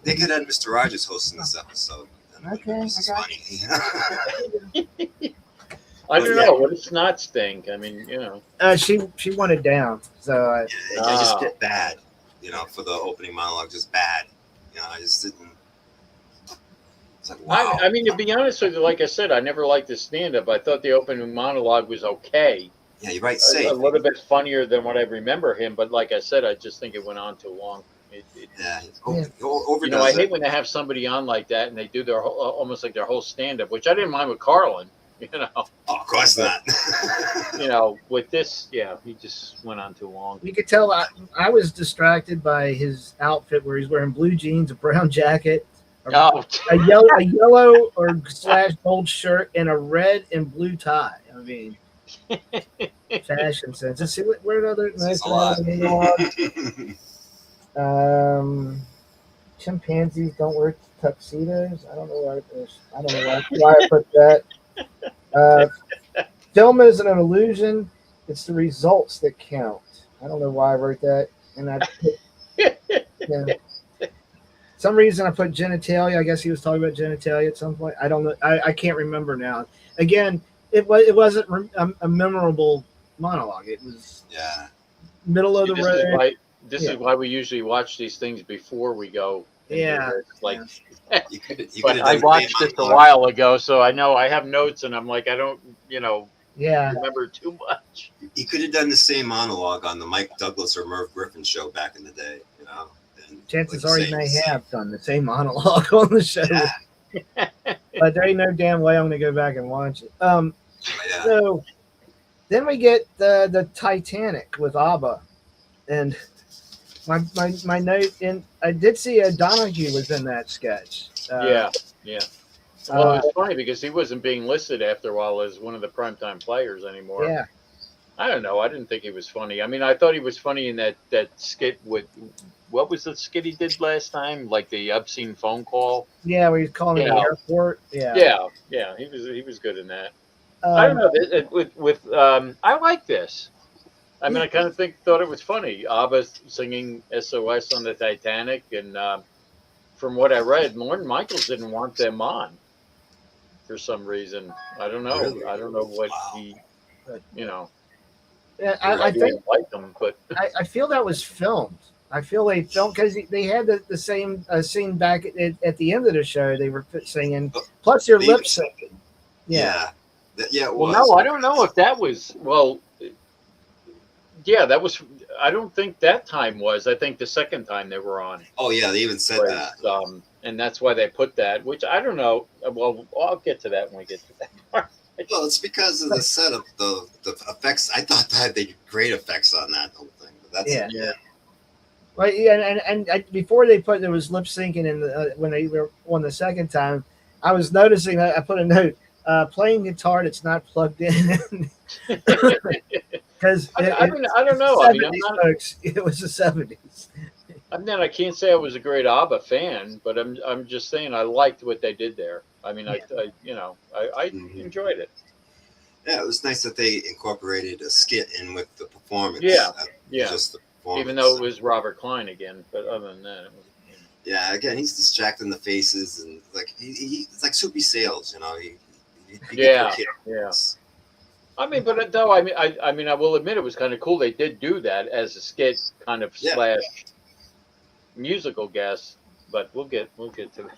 they could have Mr. Rogers hosting this episode. Okay, This is I got funny. I don't know. What does not stink? I mean, she wanted down, so I just get bad, for the opening monologue, just bad. I just didn't. It's like, wow. I mean, to be honest with you, like I said, I never liked the stand-up. I thought the opening monologue was okay. Yeah, you're right. Safe. A little bit funnier than what I remember him, but like I said, I just think it went on too long. Overdoes I hate when they have somebody on like that and they do their whole, almost like their whole stand-up, which I didn't mind with Carlin. Oh, of course not. With this, he just went on too long. you could tell I was distracted by his outfit where he's wearing blue jeans, a brown jacket, a yellow or / gold shirt, and a red and blue tie. I mean, fashion sense. Let's see where other nice chimpanzees don't wear tuxedos. I don't know why I put that. Film is an illusion. It's the results that count. I don't know why I wrote that. And some reason I put genitalia. I guess he was talking about genitalia at some point. I don't know. I can't remember now. Again, it wasn't a memorable monologue. It was middle of the road. This is why we usually watch these things before we go. Yeah. Like, you but I watched this a while ago, so I know I have notes, and I'm like, I don't, Yeah. remember too much. He could have done the same monologue on the Mike Douglas or Merv Griffin show back in the day, you know. And Chances like are you he say, may have done the same monologue on the show. Yeah, But there ain't no damn way I'm going to go back and watch it. yeah. So then we get the Titanic with ABBA. And my note, and I did see Donahue was in that sketch. Yeah. Well, it's funny because he wasn't being listed after a while as one of the primetime players anymore. Yeah. I don't know. I didn't think he was funny. I mean, I thought he was funny in that skit with what was the skit he did last time? Like the obscene phone call. Yeah, where he's calling Yeah. the airport. Yeah. Yeah. He was good in that. I don't know. I like this. I mean, I kind of thought it was funny. ABBA singing SOS on the Titanic, and from what I read, Lorne Michaels didn't want them on for some reason. I don't know. Really? I don't know what Wow. he, you know. Yeah, I I think didn't like them, but I feel that was filmed. I feel they filmed because they had the same scene back at the end of the show. They were singing, plus they're They lip even- syncing. Yeah. Yeah, it well, was. no, I don't know if that was yeah, that was. I don't think that time was. I think the second time they were on. Oh, yeah, they even said that. And that's why they put that, which I don't know. Well, I'll get to that when we get to that part. Well, it's because of the setup, the effects. I thought that they did great effects on that whole thing. But that's Yeah. Well, yeah, and before they put there was lip syncing in when they were on the second time, I was noticing that I put a note playing guitar that's not plugged in because I mean, I don't know. I mean, folks, it was the 70s. I mean, I can't say I was a great ABBA fan, but I'm just saying I liked what they did there. I mean, I enjoyed it. Yeah, it was nice that they incorporated a skit in with the performance. Yeah. Just the performance. Even though it was Robert Klein again, but other than that, it was. Yeah, again, he's distracting the faces and like it's like Soupy Sales, you know. He Yeah. I mean, but though I mean, I will admit it was kind of cool. They did do that as a skit, kind of slash musical guest. But we'll get to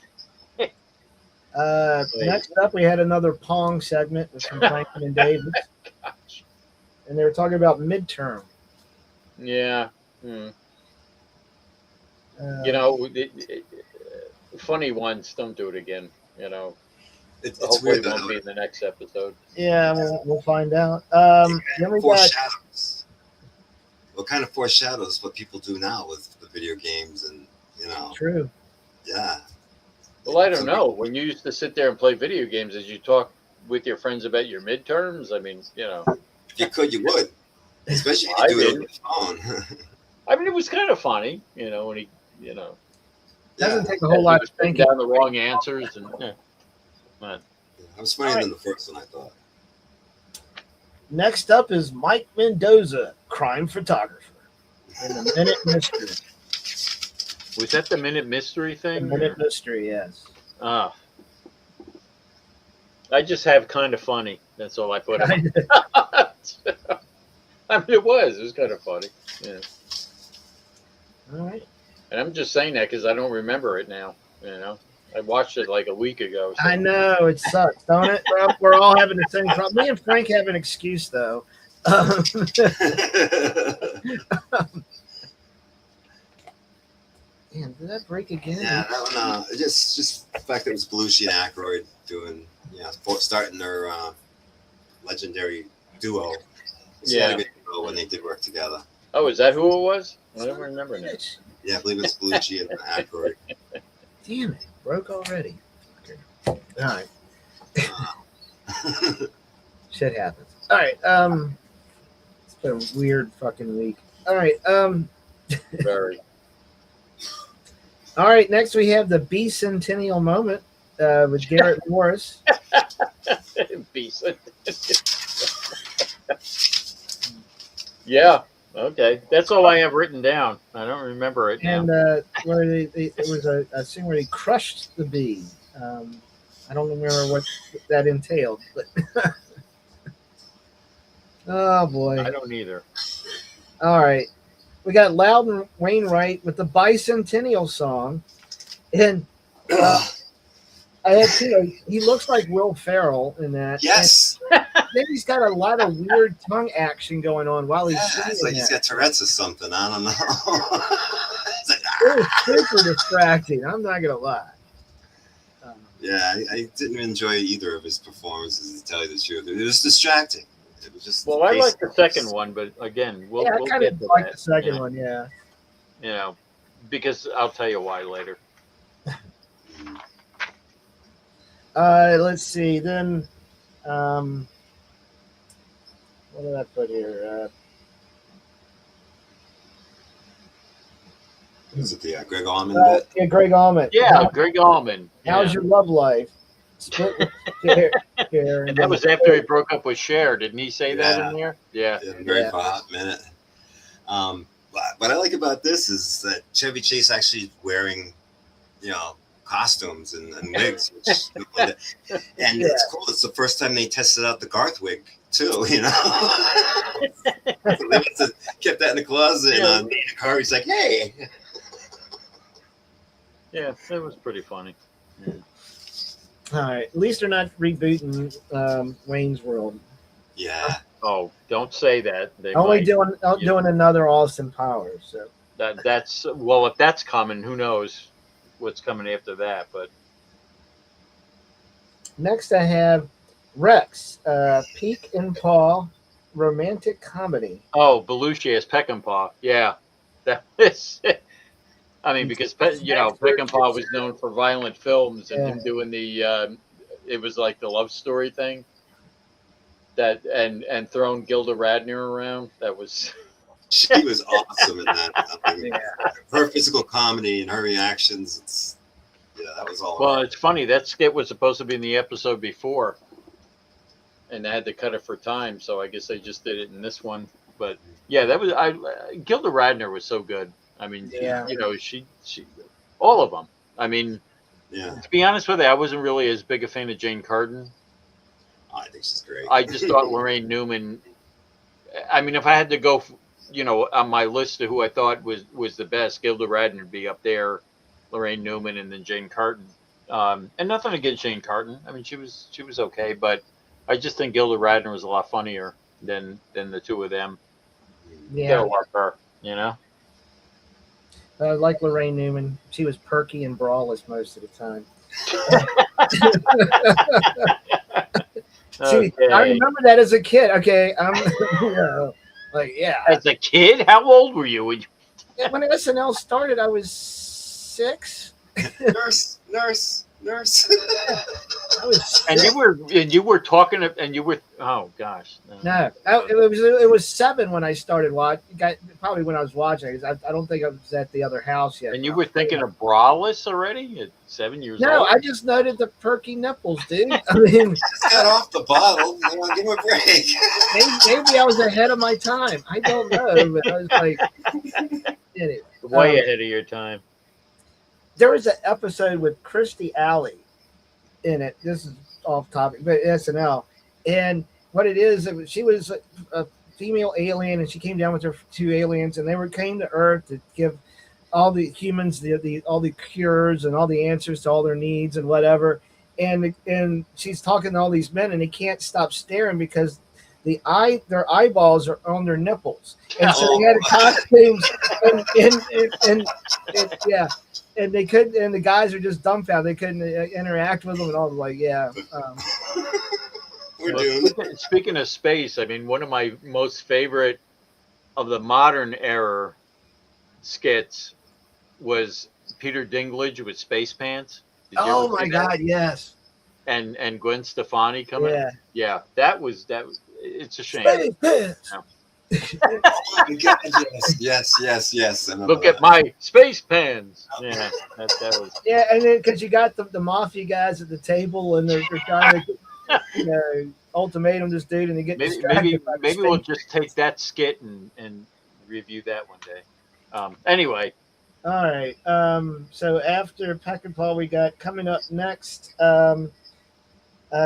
that. Next up, we had another Pong segment with Franklin and Davis, and they were talking about midterm. Yeah. You know, funny ones. Don't do it again. You know. It's Hopefully weird. It won't be in the next episode. Yeah, we'll find out. Then we got foreshadows. What kind of foreshadows what people do now with the video games and true. Yeah. Well, I don't know. When you used to sit there and play video games, as you talk with your friends about your midterms, I mean, If you could, you would. Especially if you do it on your phone. I mean, it was kind of funny, when he, Doesn't take a whole lot of thinking. Down the wrong answers and. I was funnier than the first one, I thought. Next up is Mike Mendoza, crime photographer, in the Minute Mystery. Was that the Minute Mystery thing? The Minute Mystery, yes. I just have kind of funny. That's all I put in. I mean, it was kind of funny. Yeah. All right. And I'm just saying that because I don't remember it now. I watched it like a week ago. So. I know it sucks, don't it? We're all having the same problem. Me and Frank have an excuse though. Man, did that break again? Yeah, that one. Just the fact that it was Belushi and Aykroyd doing, starting their legendary duo. It's a lot of good duo when they did work together. Oh, is that who it was? I don't remember now. Yeah, I believe it's Belushi and Aykroyd. Damn it, broke already. Okay. All right. Shit happens. All right. It's been a weird fucking week. All right. Very. All right. Next, we have the bicentennial moment with Garrett Morris. Yeah. Okay. That's all I have written down. I don't remember it now. And where it was a scene where he crushed the bee. I don't remember what that entailed, but oh boy, I don't either. All right, we got Loudon Wainwright with the bicentennial song, and I had two. He looks like Will Ferrell in that. Yes. And then he's got a lot of weird tongue action going on while he's Yeah, it's like singing he's that. got Tourette's or something. I don't know. It's like, It was super distracting. I'm not gonna lie. yeah, I didn't enjoy either of his performances, to tell you the truth. It was distracting. It was just. Well, I like the second one, but again, we'll I kind get of to like that. the second Yeah. one. Yeah. You know, because I'll tell you why later. Let's see. Then, what did I put here? Was it the Greg Allman bit? Yeah, Greg Allman. Yeah, Greg Allman. How's your love life? Split with Cher, And that was after he broke up with Cher. Didn't he say that Yeah. in there? Yeah. Very for a hot minute. What I like about this is that Chevy Chase actually wearing, costumes and wigs, and it's cool. It's the first time they tested out the Garth wig too. So they kept that in the closet, and in the car, he's like, "Hey." Yeah, it was pretty funny. Yeah. All right. At least they're not rebooting Wayne's World. Yeah. Oh, don't say that. They Only might, doing another Austin Powers. So that's well, if that's coming, who knows what's coming after that? But next I have Rex, Peek and Paw romantic comedy. oh, Belushi as Peckinpah. Yeah, that is. I mean, because Peckinpah was known for violent films, and him doing the it was like the love story thing. That and throwing Gilda Radner around. That was. She was awesome in that. I mean, her physical comedy and her reactions. That was all. Well, it's funny. That skit was supposed to be in the episode before, and they had to cut it for time. So I guess they just did it in this one. But yeah, that was Gilda Radner was so good. I mean, she all of them. I mean, to be honest with you, I wasn't really as big a fan of Jane Carden. I think she's great. I just thought Lorraine Newman. I mean, if I had to go, on my list of who I thought was the best, Gilda Radner would be up there, Lorraine Newman, and then Jane Carden. And nothing against Jane Carden. I mean, she was okay, but I just think Gilda Radner was a lot funnier than the two of them. Yeah, like her, like Lorraine Newman, she was perky and braless most of the time. See, I remember that as a kid. Okay, I'm As a kid, how old were you? When SNL started, I was 6. Nurse. I was and you were talking, and you were, oh gosh. No, it was 7 when I started watching. Probably when I was watching it. I don't think I was at the other house yet. And you were thinking of braless already at 7 years old? No, I just noted the perky nipples, dude. I mean, just got off the bottle. Give him a break. maybe I was ahead of my time. I don't know, but I was like, anyway, way ahead of your time. There was an episode with Kirstie Alley in it. This is off topic, but SNL. And what it is, she was a female alien, and she came down with her 2 aliens, and they came to Earth to give all the humans all the cures and all the answers to all their needs and whatever. And she's talking to all these men, and they can't stop staring because their eyeballs are on their nipples, and so they had costumes, and they couldn't, and the guys are just dumbfounded. They couldn't interact with them, and all like, Speaking of space, I mean, one of my most favorite of the modern era skits was Peter Dinklage with Space Pants. Oh my God, yes. And Gwen Stefani coming. Yeah, that was. It's a shame. Space Pants. Yes. Look at my space pans. Yeah, that was. Yeah, and then because you got the mafia guys at the table, and they're trying to, ultimatum this dude, and they get maybe we'll just take that skit and review that one day. Anyway. All right. So after Peckinpah, we got coming up next.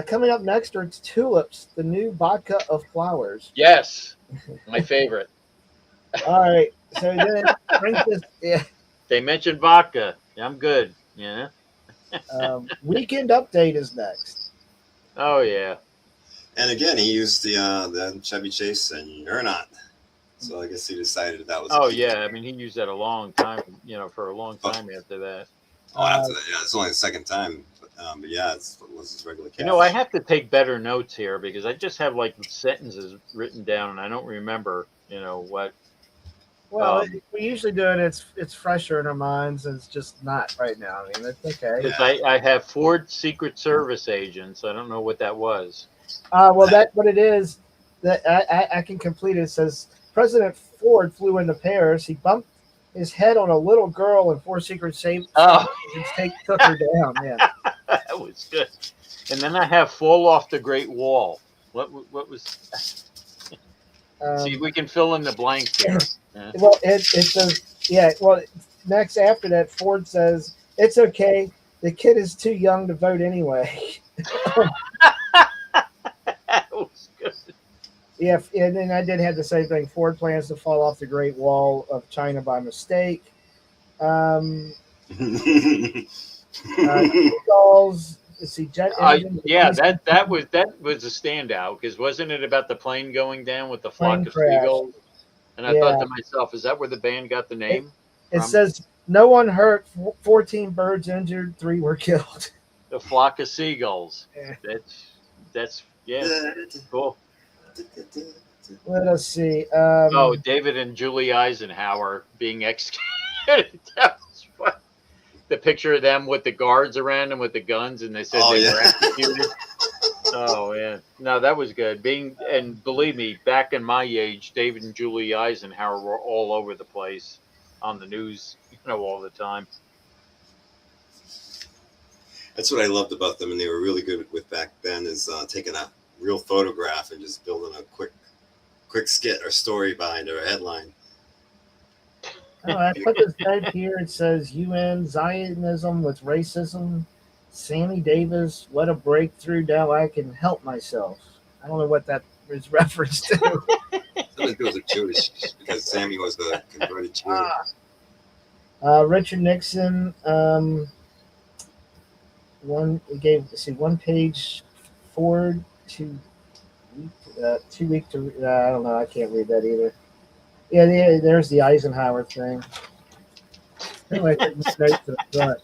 Coming up next are Tulips, the new vodka of flowers. Yes, my favorite. All right. So then drink this. Yeah. They mentioned vodka. I'm good. Yeah. Weekend Update is next. Oh yeah. And again, he used the Chevy Chase, and you're not. So I guess he decided that was. Oh a key. yeah. I mean, he used that a long time. For a long Oh. time after that. Oh, after that, yeah, it's only the second time. But yeah, it was his regular cast. I have to take better notes here because I just have like sentences written down and I don't remember. What. Well, we usually do it. It's fresher in our minds. And it's just not right now. I mean, that's okay. Because I have Ford Secret Service agents. I don't know what that was. Well, that's what it is. That I can complete it. It says President Ford flew into Paris. He bumped his head on a little girl, and four Secret Service agents took her down. Yeah, that was good. And then I have Fall Off the Great Wall. What was? See if we can fill in the blanks here. Yeah. Well, it says Well, next after that, Ford says it's okay. The kid is too young to vote anyway. That was good. Yeah, and then I did have the same thing. Ford plans to fall off the Great Wall of China by mistake. Seagulls. See, jet engine. That was a standout because wasn't it about the plane going down with the flock of seagulls? And I thought to myself, is that where the band got the name? It says no one hurt, 14 birds injured, 3 were killed. The flock of seagulls. Yeah. That's cool. Let us see. David and Julie Eisenhower being executed. That was fun. The picture of them with the guards around them with the guns, and they said they were executed. Oh yeah, no, that was good. And believe me, back in my age, David and Julie Eisenhower were all over the place on the news, all the time. That's what I loved about them, and they were really good with back then. Is taking a real photograph and just building a quick skit or story behind it or a headline. I put this note here. It says UN Zionism with racism. Sammy Davis, what a breakthrough. Now I can help myself. I don't know what that is referenced to. Something goes with Jewish because Sammy was the converted Jew. Richard Nixon, one page forward to 2 week to I don't know, I can't read that either. Yeah, there's the Eisenhower thing. Anyway, notes to the front.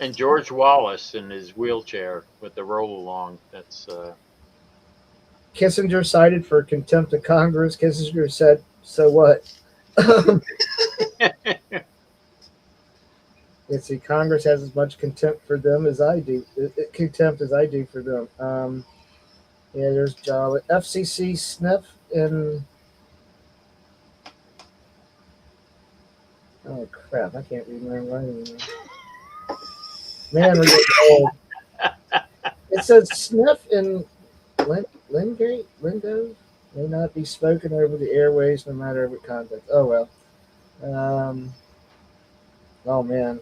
And George Wallace in his wheelchair with the roll along. That's Kissinger cited for contempt of Congress. Kissinger said, "So what?" Let's see. Congress has as much contempt for them as I do. Contempt as I do for them. There's Jolly. FCC sniff and. Oh crap! I can't read my writing. Man, we're getting old. It says sniff and Lingate window may not be spoken over the airways, no matter what context. Oh well. Oh man.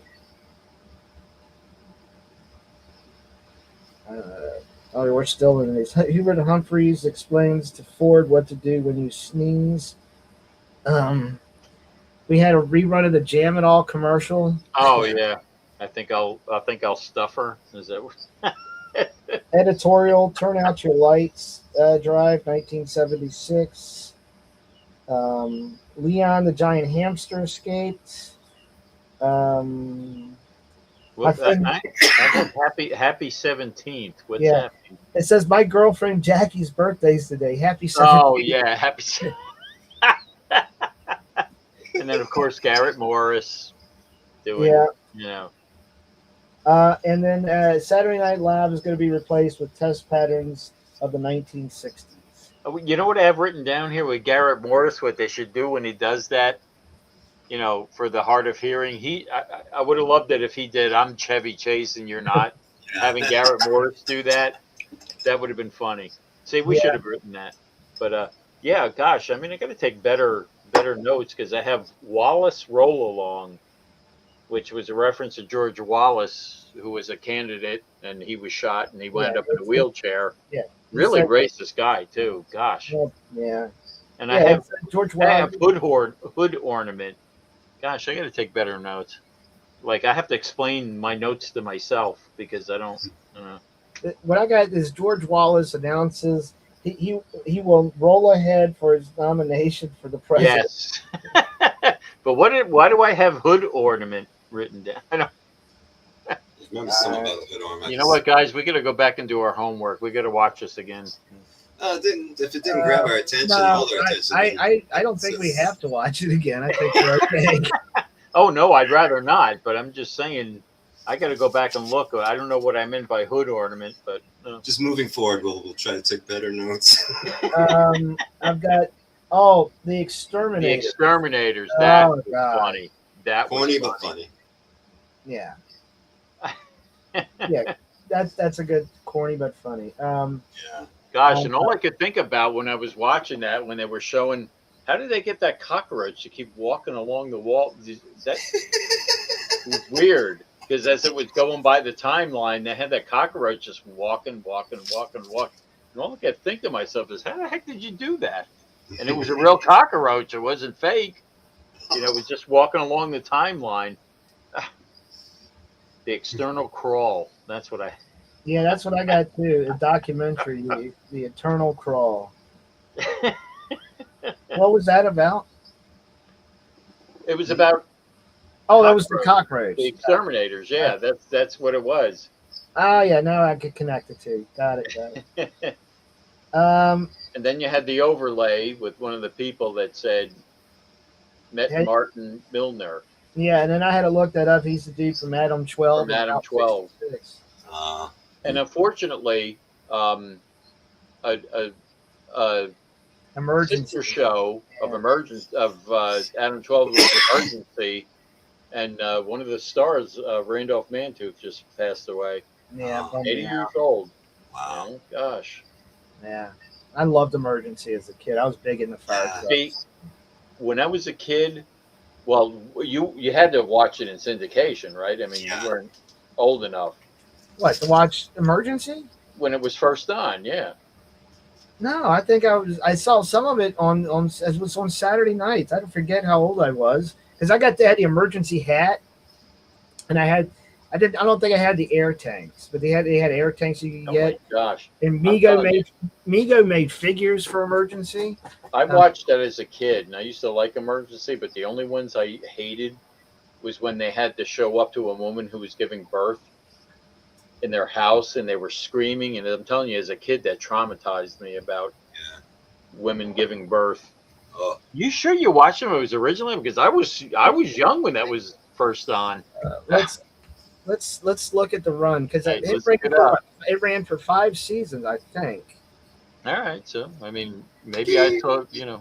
We're still in these. Hubert Humphreys explains to Ford what to do when you sneeze. We had a rerun of the Jam It All commercial. Oh yeah, I think I'll stuff her. Is that what? Editorial, turn out your lights. Drive, 1976. Leon the giant hamster escaped. Happy 17th. What's happening? It says my girlfriend Jackie's birthday's today. Happy 17th. Oh yeah, happy. And then of course Garrett Morris doing. And then Saturday Night Live is going to be replaced with test patterns of the 1960s. You know what I have written down here with Garrett Morris? What they should do when he does that, for the hard of hearing. I would have loved it if he did. I'm Chevy Chase and you're not. Having Garrett Morris do that would have been funny. See, we should have written that. But gosh, I mean, I got to take better notes because I have Wallace Roll Along, which was a reference to George Wallace, who was a candidate and he was shot and he wound up in a wheelchair. Yeah. Really racist guy too. Gosh. Yeah. And I have George Wallace. hood ornament. Gosh, I got to take better notes. like I have to explain my notes to myself because I don't. What I got is George Wallace announces he will roll ahead for his nomination for the president. Yes. But why do I have hood ornament written down? I don't, Remember something about the hood ornament. you know what, guys? We got to go back and do our homework. We got to watch this again. If it didn't grab our attention, No, hold our attention. I don't think we have to watch it again. I think we're okay. Oh no, I'd rather not. But I'm just saying, I got to go back and look. I don't know what I meant by hood ornament, but Just moving forward, we'll try to take better notes. I've got the the exterminator. exterminators. That Oh, was God. funny. That Corny was but funny. Yeah, yeah. That's a good corny but funny. Yeah. Gosh, and all I could think about when I was watching that, when they were showing, how did they get that cockroach to keep walking along the wall? That was weird because as it was going by the timeline, they had that cockroach just walking. And all I could think to myself is, how the heck did you do that? And it was a real cockroach. It wasn't fake. It was just walking along the timeline. The external crawl. That's what I. Yeah, that's what I got too. A documentary, the Eternal Crawl. What was that about? It was about Oh, that was the cockroach. the exterminators. Yeah, that's what it was. Oh yeah, now I could connect the two. Got it. And then you had the overlay with one of the people that said met Hey. Martin Milner Yeah, and then I had to look that up. He's the dude from Adam 12. from Adam and 12. 66. And unfortunately, a Emergency. sister show of Adam 12 was Emergency, and one of the stars, Randolph Mantooth, just passed away. Yeah, 80 years old. Wow. Oh, gosh. yeah. I loved Emergency as a kid. I was big in the fire trucks. See, when I was a kid, well, you had to watch it in syndication, right? I mean, Yeah. you weren't old enough What, to watch Emergency? when it was first on. Yeah. No, I think I saw some of it on as it was on Saturday nights. I don't forget how old I was because I had the Emergency hat, and I don't think I had the air tanks, but they had air tanks you could Oh get. my gosh. And I'm telling Mego made figures for Emergency. I watched that as a kid, and I used to like Emergency, but the only ones I hated was when they had to show up to a woman who was giving birth in their house, and they were screaming. And I'm telling you, as a kid, that traumatized me about women giving birth. Oh, You sure you watched them? It was originally because I was young when that was first on. Let's look at the run because Hey, let's look it up. it ran for 5 seasons, I think. All right, so I mean, maybe I thought yeah.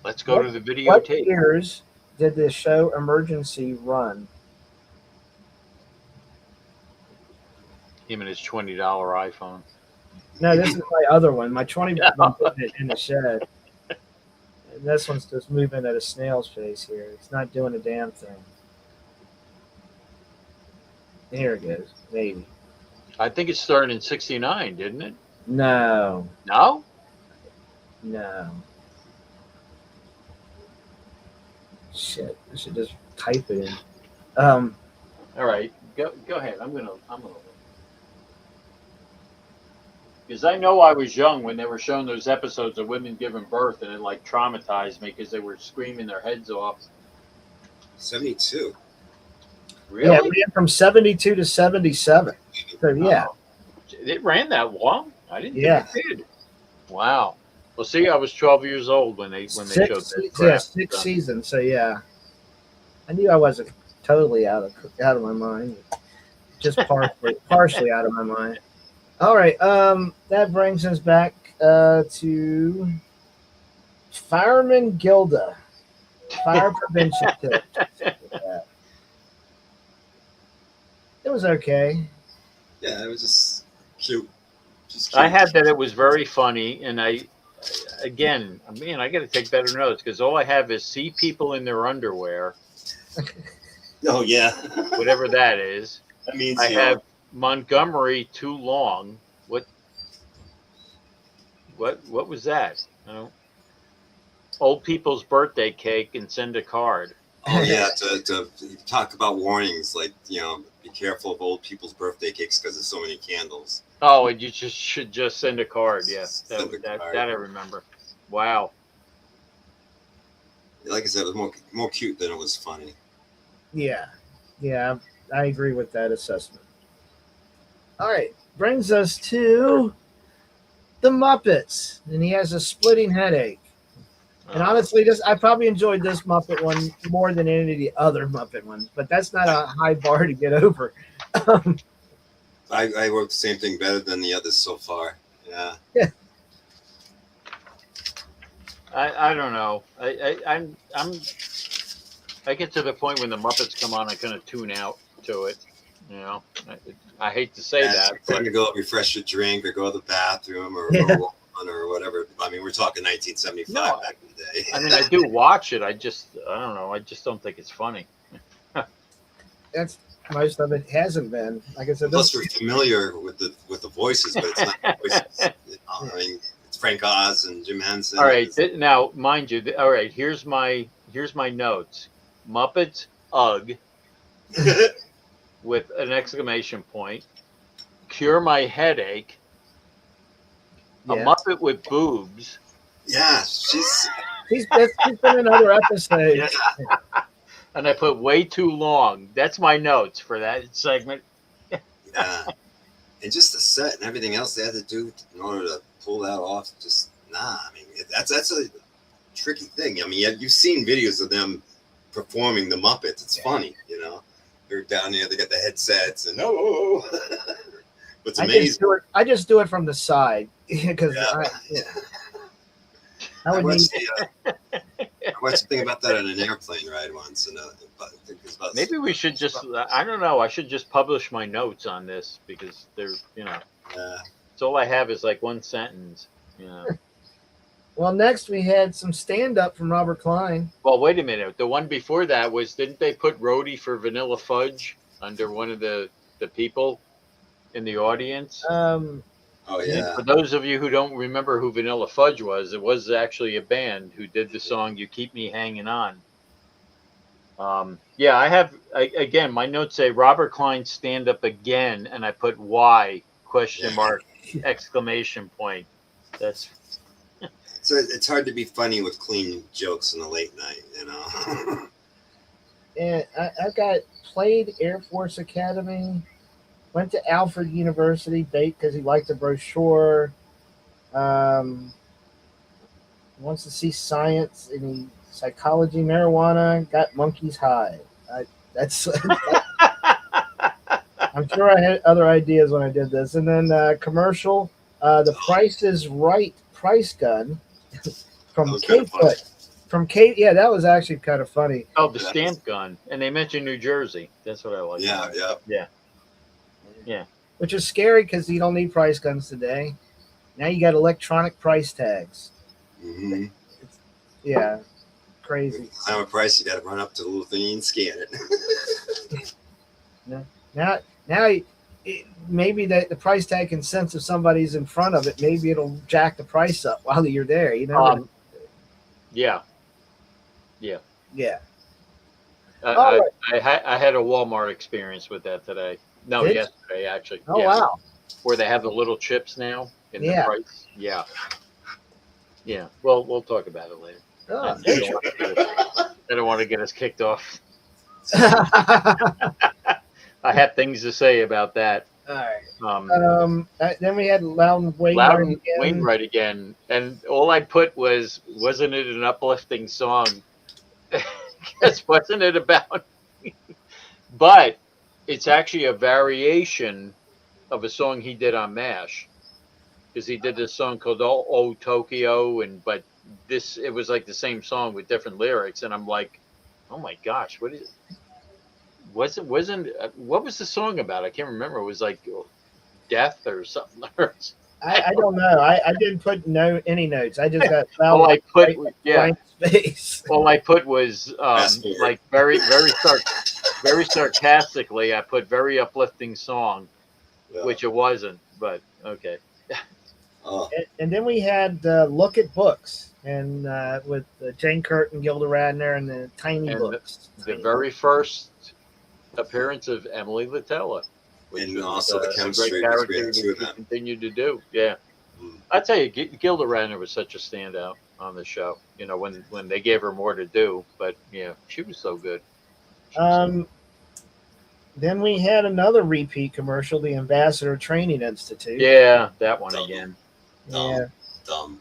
let's go to the What videotape. years did the show Emergency run? Him and his $20 iPhone. No, this is my other one. My 20 I'm putting it in the shed. And this one's just moving at a snail's pace here. It's not doing a damn thing. Here it goes. Maybe. I think it started in '69, didn't it? No. No. Shit. I should just type it in. All right, go ahead. I'm gonna. Because I know I was young when they were showing those episodes of women giving birth, and it like traumatized me because they were screaming their heads off. 72. Really? Yeah, it ran from 72 to 77. So yeah. Oh, it ran that long? I didn't Yeah. think it did. Wow. Well, see, I was 12 years old when they showed that crap. Yeah, 6 seasons. So yeah. I knew I wasn't totally out of my mind. Just partially out of my mind. All right. That brings us back to Fireman Gilda. Fire prevention tips. Yeah. It was okay. Yeah, it was just cute. I had that it was very funny, and I got to take better notes because all I have is see people in their underwear, Oh yeah. whatever that is. That means I have Montgomery too long. What was that? Oh. old people's birthday cake and send a card. Oh yeah, to talk about warnings, like be careful of old people's birthday cakes because there's so many candles. Oh, and you just should just send a card. Yeah, Send a card. that I remember. Wow. Like I said, it was more cute than it was funny. Yeah, yeah, I agree with that assessment. All right, brings us to the Muppets, and he has a splitting headache. And honestly, I probably enjoyed this Muppet one more than any of the other Muppet ones, but that's not a high bar to get over. I wrote the same thing better than the others so far. Yeah. I don't know. I get to the point when the Muppets come on, I kind of tune out to it. I hate to say that. Time to go refresh your drink or go to the bathroom or whatever. I mean, we're talking 1975 back in the day. I mean, I do watch it. I don't know. I just don't think it's funny. That's most of it hasn't been. Like I said, plus we're familiar with the voices, but it's not voices. I mean, it's Frank Oz and Jim Henson. All right, now mind you. All right, here's my notes. Muppets, ugh, with an exclamation point. Cure my headache. A Muppet with boobs. Yeah, she's been in another episode. Yeah. And I put way too long. That's my notes for that segment. Yeah. And just the set and everything else they had to do in order to pull that off, I mean, that's a tricky thing. I mean, you've seen videos of them performing the Muppets. It's funny, They're down there, they got the headsets and What's amazing. I just do it from the side because I would need. I watched a thing about that on an airplane ride once, and maybe we should just. I don't know. I should just publish my notes on this because they're, it's all I have is like one sentence. Well, next we had some stand-up from Robert Klein. Well, wait a minute. The one before that was, didn't they put Rhodey for Vanilla Fudge under one of the people in the audience? Oh yeah. For those of you who don't remember who Vanilla Fudge was, it was actually a band who did the song "You Keep Me Hanging On." Yeah, again, my notes say Robert Klein stand up again, and I put why ? Exclamation point. That's. So it's hard to be funny with clean jokes in the late night, And I've got played Air Force Academy. Went to Alfred University, because he liked the brochure. Wants to see science and psychology, marijuana. Got monkeys high. I'm sure I had other ideas when I did this. And then commercial, the Price is Right price gun from Kate Foot. From Kate, yeah, that was actually kind of funny. Oh, the stamp gun, and they mentioned New Jersey. That's what I like. Yeah. Which is scary because you don't need price guns today. Now you got electronic price tags. Mm-hmm. Yeah, crazy. Time of price, you got to run up to the little thingy and scan it. Now, maybe the price tag can sense if somebody's in front of it. Maybe it'll jack the price up while you're there. Yeah. Right. I had a Walmart experience with that today. No, yesterday actually. Oh, wow. Where they have the little chips now in the price. Yeah. Well, we'll talk about it later. Oh, I don't want to get us kicked off. I have things to say about that. All right. Then we had Loudon Wainwright again, and all I put was, wasn't it an uplifting song? Because wasn't it about? But it's actually a variation of a song he did on MASH, because he did this song called "Oh Tokyo," but it was like the same song with different lyrics, and I'm like, oh my gosh, what is it? What was the song about? I can't remember. It was like death or something. I don't know. I didn't put any notes. I just got space. All I put was like very sarcastically. I put very uplifting song, which it wasn't. But okay. Oh, And then we had Look at Books, and with Jane Curtin, Gilda Radner, and the Tiny And Books. the very first appearance of Emily Litella, which and was also the a great chemistry between character the that two of she them. continued to do. Yeah. Mm. I tell you, Gilda Radner was such a standout on the show. You know, when they gave her more to do, but yeah, she was so good. She was so- Um, then we had another repeat commercial, the Ambassador Training Institute. yeah, that one Dumb. again. Yeah. Dumb.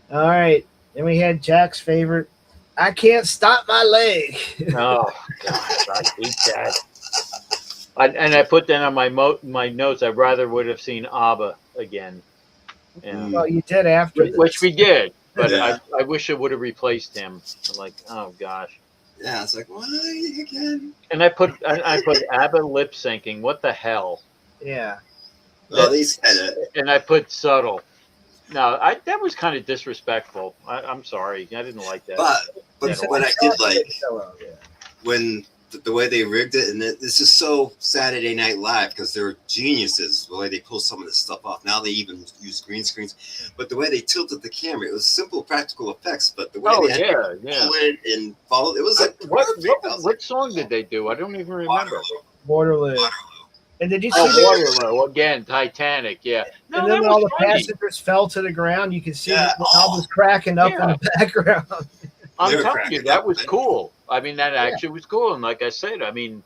All right. Then we had Jack's favorite, I Can't Stop My Leg. Oh gosh, I hate that. And I put that on my notes. I rather would have seen ABBA again. Yeah. Well, you did after this. Which we did, but Yeah. I wish it would have replaced him. I'm like, oh gosh. Yeah, it's like, why again? And I put ABBA lip syncing. What the hell? Yeah. Well, they said it. And I put subtle. No, that was kind of disrespectful. I'm sorry, I didn't like that. But Yeah. what I did like Yeah. when the way they rigged it, and this is so Saturday Night Live because they're geniuses the way they pull some of this stuff off. Now they even use green screens, but the way they tilted the camera, it was simple practical effects. But the way Oh they had yeah, to yeah. pull it and follow, it was like What song did they do? I don't even remember. Waterloo. And did you see Oh, that? Waterloo again, Titanic. Yeah. No, And then that when all was the funny. passengers fell to the ground, you could see Yeah. the albums cracking up in the background. I'm They're telling you, cracking that up, was man. cool. I mean, that actually was cool. And like I said, I mean,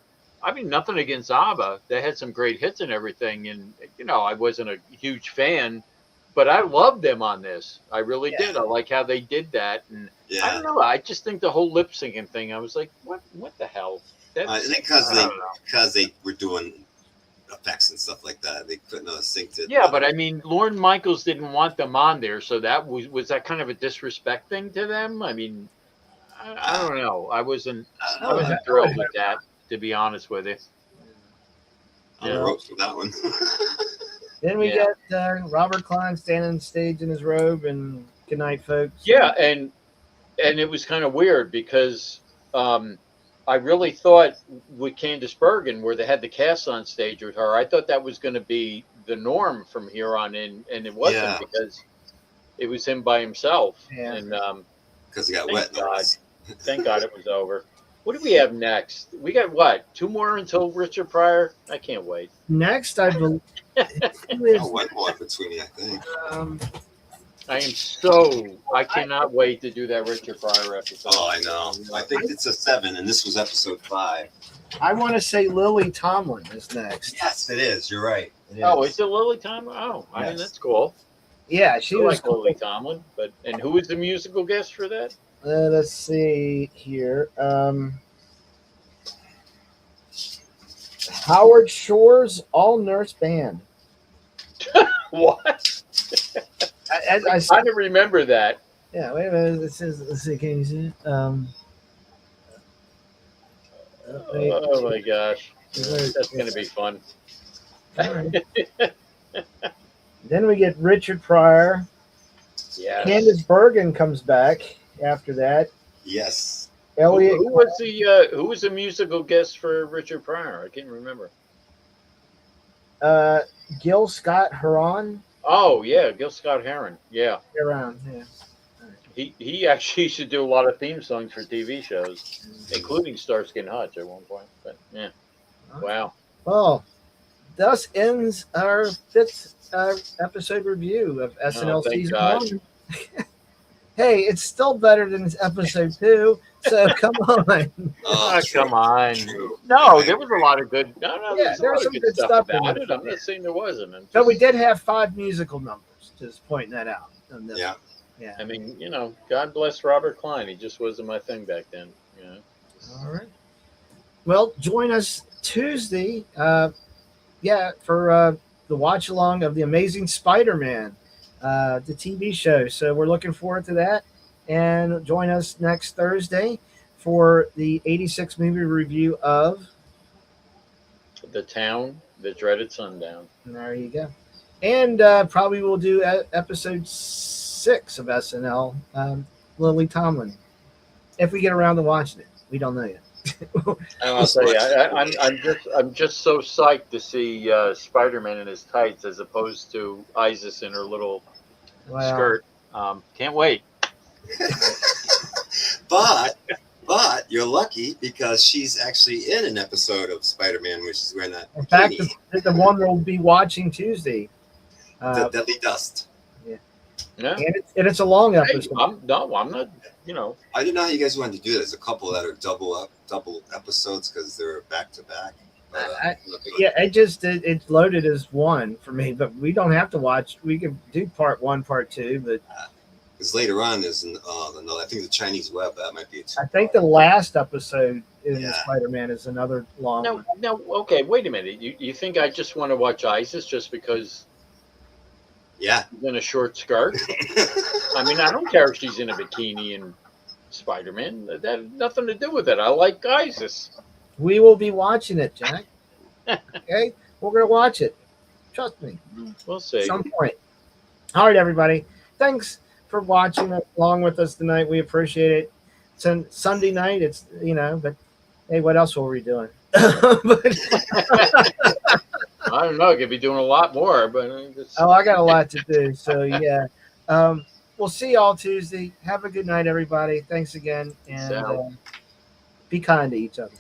nothing against ABBA. They had some great hits and everything. And you know, I wasn't a huge fan, but I loved them on this. I really did. I like how they did that. And I Yeah, don't know. I just think the whole lip syncing thing. I was like, what the hell? I think I don't know. because they were doing effects and stuff like that, they couldn't have synced it. Yeah, but I mean, Lorne Michaels didn't want them on there, so that was that kind of a disrespect thing to them. I mean, I don't know. I wasn't thrilled with that, to be honest with you. on the ropes with that one. Then we Yeah. got Robert Klein standing on stage in his robe and good night, folks. Yeah, and it was kind of weird because I really thought with Candice Bergen, where they had the cast on stage with her, I thought that was going to be the norm from here on in, and it wasn't Yeah. because it was him by himself. Yeah. And Because he got Thank wet. God. thank God it was over. What do we have next? We got what? 2 more until Richard Pryor? I can't wait. Next, I believe. One more between, I think. I cannot wait to do that Richard Pryor episode. Oh, I know. I think it's a 7, and this was episode 5. I want to say Lily Tomlin is next. Yes, it is. You're right. It Oh, is it Lily Tomlin? Oh, I mean, Yes. that's cool. Yeah, she I was. like Lily Tomlin, and who was the musical guest for that? Let's see here. Howard Shore's All Nurse Band. What? I kind of remember that. Yeah, wait a minute. This is. Let's see. Can you see it? Wait. Oh my gosh, that's going to be fun. Then we get Richard Pryor. Yeah. Candice Bergen comes back after that. Yes. Elliot. Who was the musical guest for Richard Pryor? I can't remember. Gil Scott Heron. Oh yeah, Gil Scott Heron. Yeah, Around. Yeah. he actually should do a lot of theme songs for TV shows, including Starsky and Hutch at one point. But yeah, wow. Well, thus ends our 5th episode review of SNL thank season God. 1. Hey, it's still better than episode 2, so come on. Oh, come on. True. No, there was a lot of good. No, Yeah, there was a lot of good stuff in about it. it. I'm not saying there wasn't. I'm But we just- did have 5 musical numbers. Just pointing that out. On this. Yeah. Yeah. I mean, you know, God bless Robert Klein. He just wasn't my thing back then. You know. All right. Well, join us Tuesday. For the watch along of the Amazing Spider-Man, the TV show. So we're looking forward to that. And join us next Thursday for the 86 movie review of. The Town, the Dreaded Sundown. And there you go. And probably we'll do episode 6 of SNL, Lily Tomlin, if we get around to watching it. We don't know yet. And I'll tell you, I'm just so psyched to see Spider-Man in his tights as opposed to Isis in her little Wow. skirt. Can't wait. But you're lucky because she's actually in an episode of Spider-Man where she's wearing that In fact, bikini, the one we'll be watching Tuesday. the Deadly Dust. Yeah. And it's a long Hey, episode. I'm not. You know. I didn't know how you guys wanted to do that. There's a couple that are double episodes because they're back to back. It's loaded as one for me, but we don't have to watch. We can do part 1, part 2, but Because later on there's another. I think the Chinese Web that might be a two. I think the last episode in Yeah. Spider-Man is another long one. No. Okay. Wait a minute. You think I just want to watch ISIS just because Yeah. she's in a short skirt? I mean, I don't care if she's in a bikini and Spider-Man. That has nothing to do with it. I like ISIS. We will be watching it, Jack. Okay? We're going to watch it. Trust me. We'll see. At some point. All right, everybody. Thanks for watching along with us tonight. We appreciate it. It's Sunday night. It's, but hey, what else were we doing? But, I don't know. I could be doing a lot more, but I got a lot to do. So, yeah. We'll see y'all Tuesday. Have a good night, everybody. Thanks again. And be kind to each other.